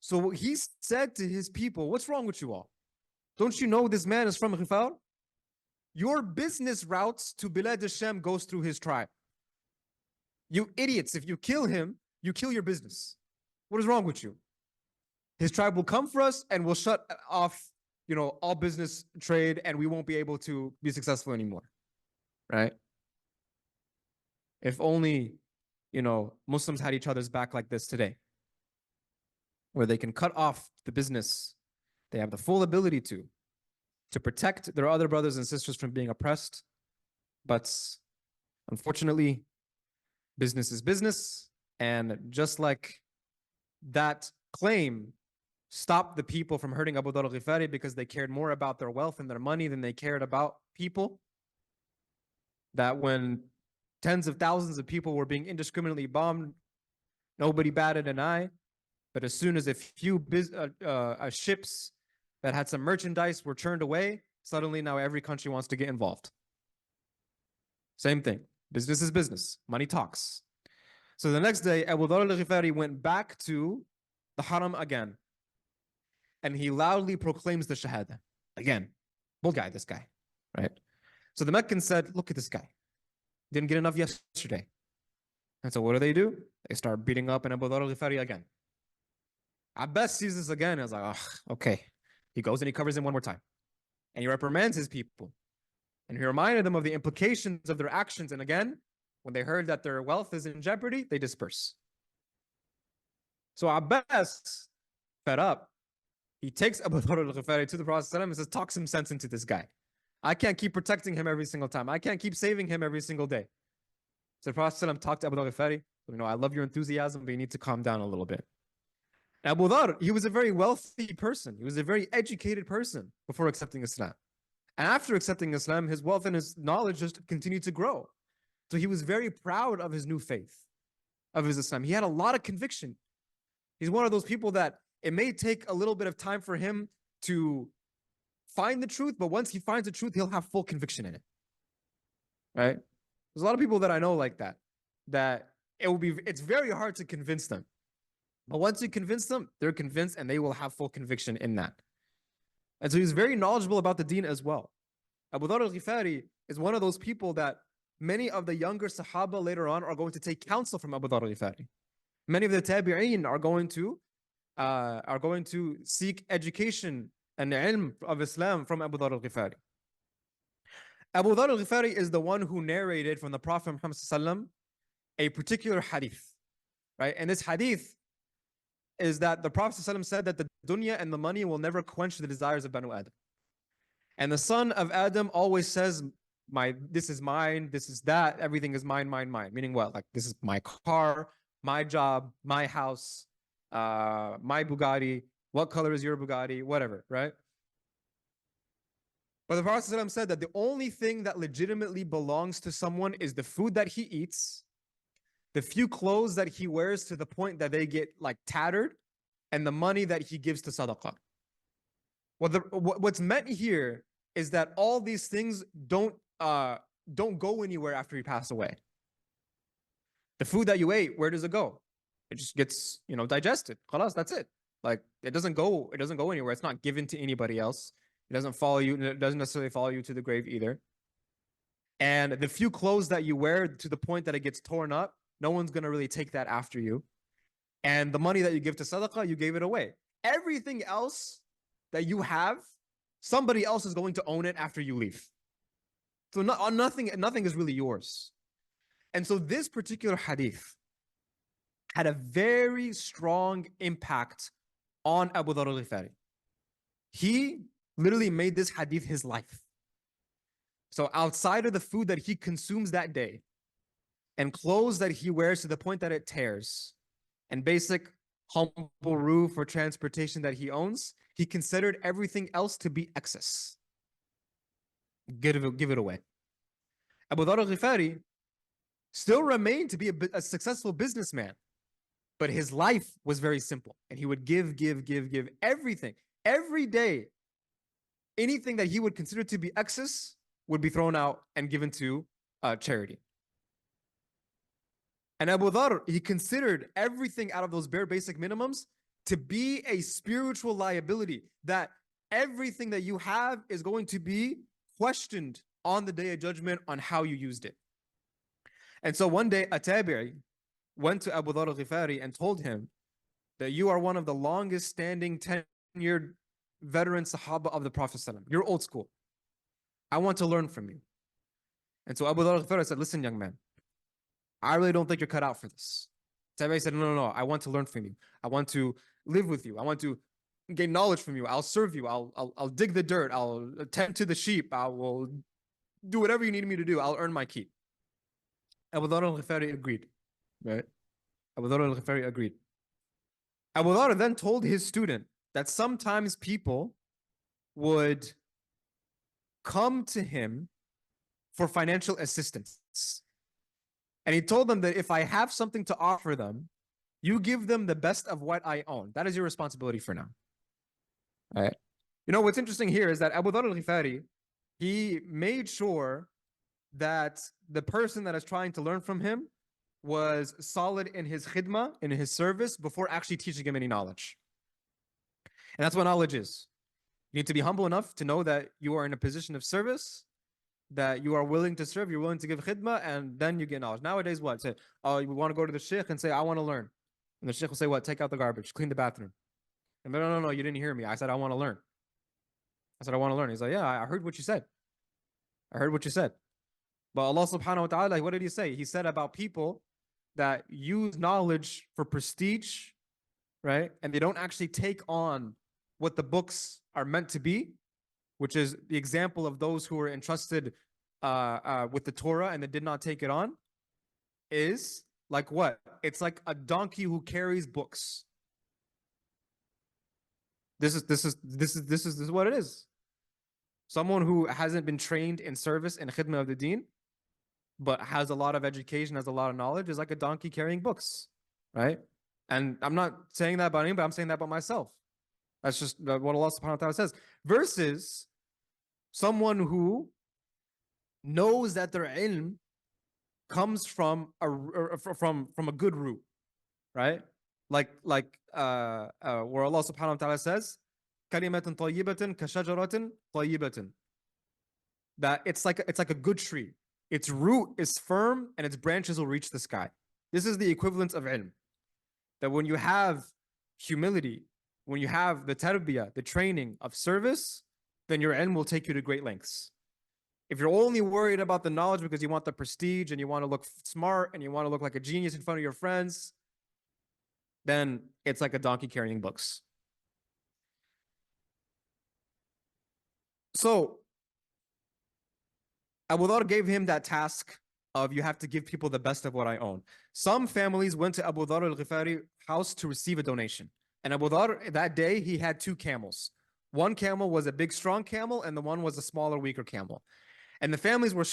So he said to his people, what's wrong with you all? Don't you know this man is from Ghifar? Your business routes to Bilad al-Sham goes through his tribe. You idiots, if you kill him, you kill your business. What is wrong with you? His tribe will come for us and we'll shut off, all business trade, and we won't be able to be successful anymore. Right? If only, Muslims had each other's back like this today, where they can cut off the business. They have the full ability to protect their other brothers and sisters from being oppressed. But unfortunately, business is business. And just like that claim stopped the people from hurting Abu Dharr al-Ghifari because they cared more about their wealth and their money than they cared about people, that when tens of thousands of people were being indiscriminately bombed, nobody batted an eye. But as soon as a few ships that had some merchandise were turned away, suddenly now every country wants to get involved. Same thing. Business is business. Money talks. So the next day, Abu Dharr al-Ghifari went back to the Haram again. And he loudly proclaims the Shahada. Again, bold guy, this guy, right? So the Meccans said, look at this guy. Didn't get enough yesterday. And so what do? They start beating up Abu Dharr al-Ghifari again. Abbas sees this again and is like, oh, okay. He goes and he covers him one more time. And he reprimands his people. And he reminded them of the implications of their actions. And again, when they heard that their wealth is in jeopardy, they disperse. So Abbas, fed up, he takes Abu Dharr al-Ghifari to the Prophet and says, talk some sense into this guy. I can't keep protecting him every single time. I can't keep saving him every single day. So the Prophet talked to Abu Dharr al-Ghifari, I love your enthusiasm, but you need to calm down a little bit. Abu Dharr, he was a very wealthy person. He was a very educated person before accepting Islam. And after accepting Islam, his wealth and his knowledge just continued to grow. So he was very proud of his new faith, of his Islam. He had a lot of conviction. He's one of those people that it may take a little bit of time for him to find the truth, but once he finds the truth, he'll have full conviction in it. Right? There's a lot of people that I know like that it's very hard to convince them. But once you convince them, they're convinced and they will have full conviction in that. And so he's very knowledgeable about the deen as well. Abu Dharr al-Ghifari is one of those people that many of the younger Sahaba later on are going to take counsel from Abu Dharr al-Ghifari. Many of the Tabi'een are going to seek education and ilm of Islam from Abu Dharr al-Ghifari. Abu Dharr al-Ghifari is the one who narrated from the Prophet Muhammad ﷺ a particular hadith, right? And this hadith is that the Prophet ﷺ said that the dunya and the money will never quench the desires of Banu Adam. And the son of Adam always says, this is mine, this is that, everything is mine, mine, mine. Meaning what? Like, this is my car, my job, my house, my Bugatti, what color is your Bugatti, whatever, right? But the Prophet ﷺ said that the only thing that legitimately belongs to someone is the food that he eats, the few clothes that he wears to the point that they get like tattered, and the money that he gives to sadaqah. What's meant here is that all these things don't go anywhere after you pass away. The food that you ate, where does it go? It just gets, digested. Khalas, that's it. Like, it doesn't go anywhere. It's not given to anybody else. It doesn't follow you. It doesn't necessarily follow you to the grave either. And the few clothes that you wear to the point that it gets torn up, no one's going to really take that after you. And the money that you give to sadaqah, you gave it away. Everything else that you have, somebody else is going to own it after you leave. So nothing is really yours. And so this particular hadith had a very strong impact on Abu Dharr al-Ghifari. He literally made this hadith his life. So outside of the food that he consumes that day, and clothes that he wears to the point that it tears, and basic humble roof or transportation that he owns, he considered everything else to be excess. Give it away. Abu Dhar al-Ghifari still remained to be a successful businessman, but his life was very simple, and he would give everything. Every day, anything that he would consider to be excess would be thrown out and given to charity. And Abu Dhar, he considered everything out of those bare basic minimums to be a spiritual liability, that everything that you have is going to be questioned on the day of judgment on how you used it. And so one day, a tabi'i went to Abu Dhar al-Ghifari and told him that you are one of the longest standing tenured veteran Sahaba of the Prophet ﷺ. You're old school. I want to learn from you. And so Abu Dhar al-Ghifari said, listen, young man, I really don't think you're cut out for this. Tabi'i said, no, I want to learn from you. I want to live with you. I want to gain knowledge from you. I'll serve you. I'll dig the dirt. I'll tend to the sheep. I will do whatever you need me to do. I'll earn my keep. Abu Dhar al-Ghifari agreed. Right? Abu Dhar al-Ghifari agreed. Abu Dhar then told his student that sometimes people would come to him for financial assistance. And he told them that if I have something to offer them, you give them the best of what I own. That is your responsibility for now. All right. You know, what's interesting here is that Abu Dhar al-Ghifari, he made sure that the person that is trying to learn from him was solid in his khidmah, in his service, before actually teaching him any knowledge. And that's what knowledge is. You need to be humble enough to know that you are in a position of service, that you are willing to serve, you're willing to give khidmah, and then you get knowledge. Nowadays, what? Say, oh, you want to go to the sheikh and say, I want to learn. And the sheikh will say, what? Take out the garbage, clean the bathroom. And no, you didn't hear me. I said, I want to learn. I said, I want to learn. He's like, yeah, I heard what you said. I heard what you said. But Allah subhanahu wa ta'ala, what did he say? He said about people that use knowledge for prestige, right? And they don't actually take on what the books are meant to be, which is the example of those who were entrusted with the Torah and they did not take it on, is like what? It's like a donkey who carries books. This is what it is. Someone who hasn't been trained in service and khidmah of the deen, but has a lot of education, has a lot of knowledge, is like a donkey carrying books, right? And I'm not saying that about anybody, I'm saying that about myself. That's just what Allah subhanahu wa ta'ala says. Versus someone who knows that their ilm comes from a good root, right? Like where Allah subhanahu wa ta'ala says, kalimatun tayyibatin kashajaratin tayyibatin. That it's like a good tree. Its root is firm and its branches will reach the sky. This is the equivalent of ilm. That when you have humility, when you have the tarbiyah, the training of service, then your ilm will take you to great lengths. If you're only worried about the knowledge because you want the prestige and you want to look smart and you want to look like a genius in front of your friends, then it's like a donkey carrying books. So Abu Dhar gave him that task of you have to give people the best of what I own. Some families went to Abu Dhar al-Ghifari house to receive a donation. And Abu Dhar, that day, he had two camels. One camel was a big, strong camel, and the one was a smaller, weaker camel. And the families were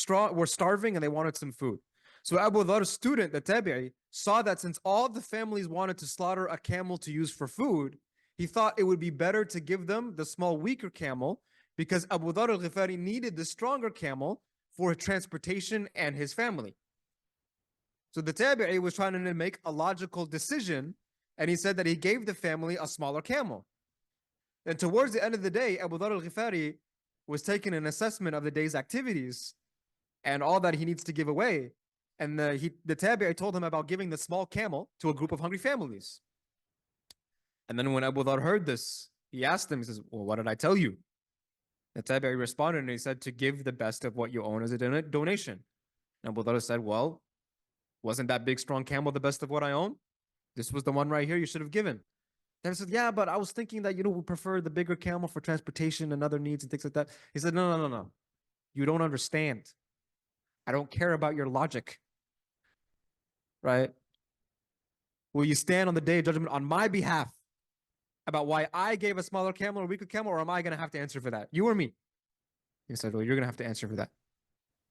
starving and they wanted some food. So Abu Dhar's student, the tabi'i, saw that since all the families wanted to slaughter a camel to use for food, he thought it would be better to give them the small, weaker camel because Abu Dhar al-Ghifari needed the stronger camel for transportation and his family. So the tabi'i was trying to make a logical decision, and he said that he gave the family a smaller camel. And towards the end of the day, Abu Dhar al-Ghifari was taking an assessment of the day's activities and all that he needs to give away. And the tabi'i told him about giving the small camel to a group of hungry families. And then when Abu Dhar heard this, he asked him, he says, well, what did I tell you? The tabi'i responded and he said, to give the best of what you own as a donation. And Abu Dhar said, well, wasn't that big, strong camel the best of what I own? This was the one right here you should have given. Then he said, yeah, but I was thinking that, we prefer the bigger camel for transportation and other needs and things like that. He said, no. You don't understand. I don't care about your logic. right? Will you stand on the day of judgment on my behalf about why I gave a smaller camel or a weaker camel, or am I going to have to answer for that? You or me? He said, well, you're going to have to answer for that.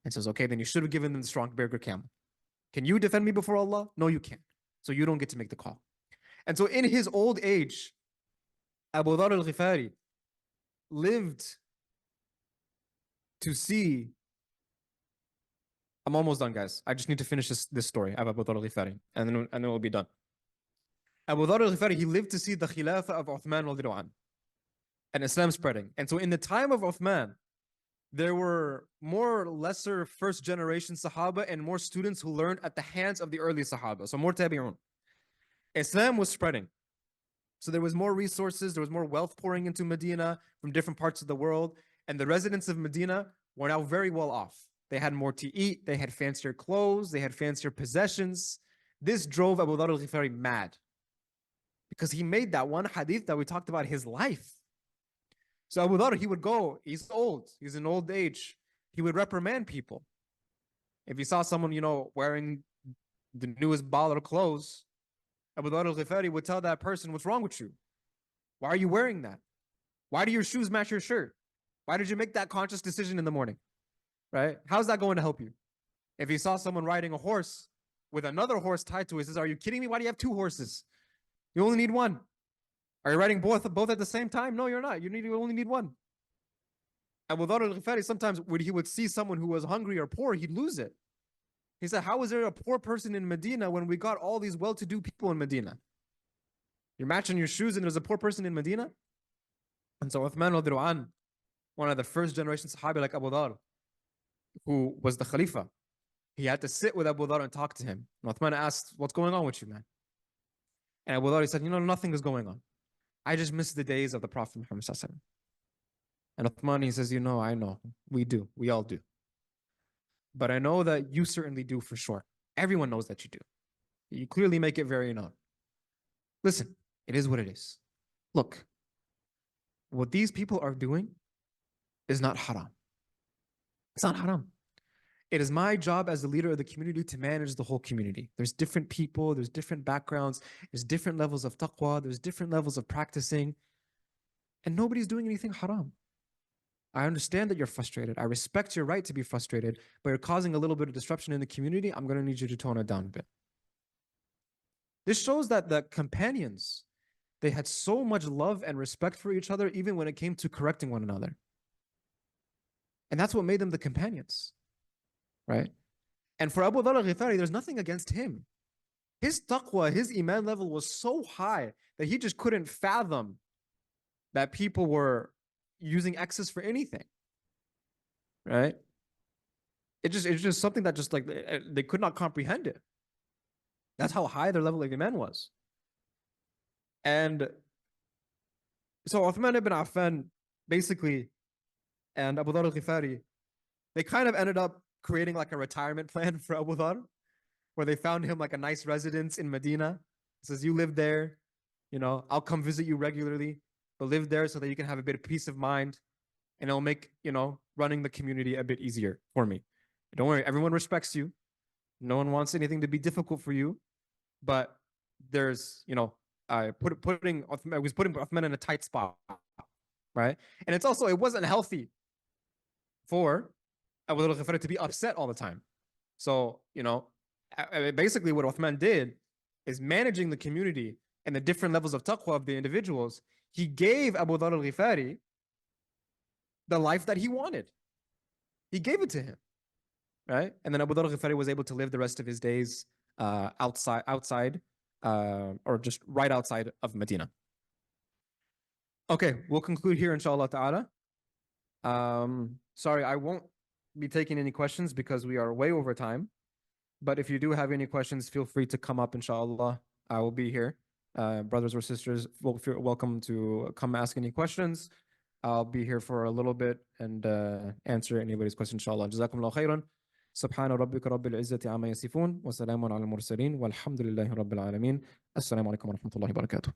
And says, okay, then you should have given them the strong, bigger camel. Can you defend me before Allah? No, you can't. So you don't get to make the call. And so in his old age, Abu Dhar al-Ghifari lived to see. I'm almost done, guys. I just need to finish this story of Abu Dhar al-Ghifari, and then we'll be done. Abu Dhar al-Ghifari, he lived to see the Khilafah of Uthman radiallahu anhu and Islam spreading. And so in the time of Uthman, there were more lesser first generation Sahaba and more students who learned at the hands of the early Sahaba. So more tabi'un. Islam was spreading. So there was more resources, there was more wealth pouring into Medina from different parts of the world. And the residents of Medina were now very well off. They had more to eat, they had fancier clothes, they had fancier possessions. This drove Abu Dhar al-Ghifari mad, because he made that one hadith that we talked about, his life. So Abu Dhar, he would go, he's old, he's in old age. He would reprimand people. If he saw someone, wearing the newest baller clothes, Abu Dhar al-Ghifari would tell that person, what's wrong with you? Why are you wearing that? Why do your shoes match your shirt? Why did you make that conscious decision in the morning? Right? How's that going to help you? If he saw someone riding a horse with another horse tied to it, he says, are you kidding me? Why do you have two horses? You only need one. Are you riding both at the same time? No, you're not. You only need one. Abu Dhar al-Ghifari, sometimes when he would see someone who was hungry or poor, he'd lose it. He said, how is there a poor person in Medina when we got all these well-to-do people in Medina? You're matching your shoes and there's a poor person in Medina? And so Uthman radiallahu anhu, one of the first generation Sahabi like Abu Dhar, who was the Khalifa, he had to sit with Abu Dhar and talk to him. And Uthman asked, what's going on with you, man? And Abu Dhar, he said, nothing is going on. I just miss the days of the Prophet Muhammad sallallahu alaihi wasallam. And Uthman, he says, I know. We do. We all do. But I know that you certainly do for sure. Everyone knows that you do. You clearly make it very known. Listen, it is what it is. Look, what these people are doing is not haram. It's not haram. It is my job as the leader of the community to manage the whole community. There's different people, there's different backgrounds, there's different levels of taqwa, there's different levels of practicing, and nobody's doing anything haram. I understand that you're frustrated. I respect your right to be frustrated, but you're causing a little bit of disruption in the community. I'm going to need you to tone it down a bit. This shows that the companions, they had so much love and respect for each other, even when it came to correcting one another. And that's what made them the companions, right? And for Abu Dhar al-Ghifari, there's nothing against him. His taqwa, his iman level was so high that he just couldn't fathom that people were using excess for anything, right? It's just something that just they could not comprehend it. That's how high their level of iman was. And so Uthman ibn Affan, basically, and Abu Dhar al-Ghifari, they kind of ended up creating like a retirement plan for Abu Dhar, where they found him like a nice residence in Medina. It says, you live there, I'll come visit you regularly, but live there so that you can have a bit of peace of mind, and it'll make, running the community a bit easier for me. Don't worry, everyone respects you. No one wants anything to be difficult for you, but there's, I was putting Uthman in a tight spot, right? And it's also, it wasn't healthy for Abu Dhar al-Ghifari to be upset all the time. So, basically what Uthman did is managing the community and the different levels of taqwa of the individuals. He gave Abu Dhar al-Ghifari the life that he wanted. He gave it to him, right? And then Abu Dhar al-Ghifari was able to live the rest of his days outside, or just right outside of Medina. Okay, we'll conclude here, inshallah ta'ala. Sorry, I won't be taking any questions because we are way over time. But if you do have any questions, feel free to come up, inshallah. I will be here. Brothers or sisters, welcome to come ask any questions. I'll be here for a little bit and answer anybody's question, inshallah. Jazakumullah khairan. سبحان ربك رب العزة عما يصفون وسلام على المرسلين والحمد لله رب العالمين. السلام عليكم ورحمة الله وبركاته.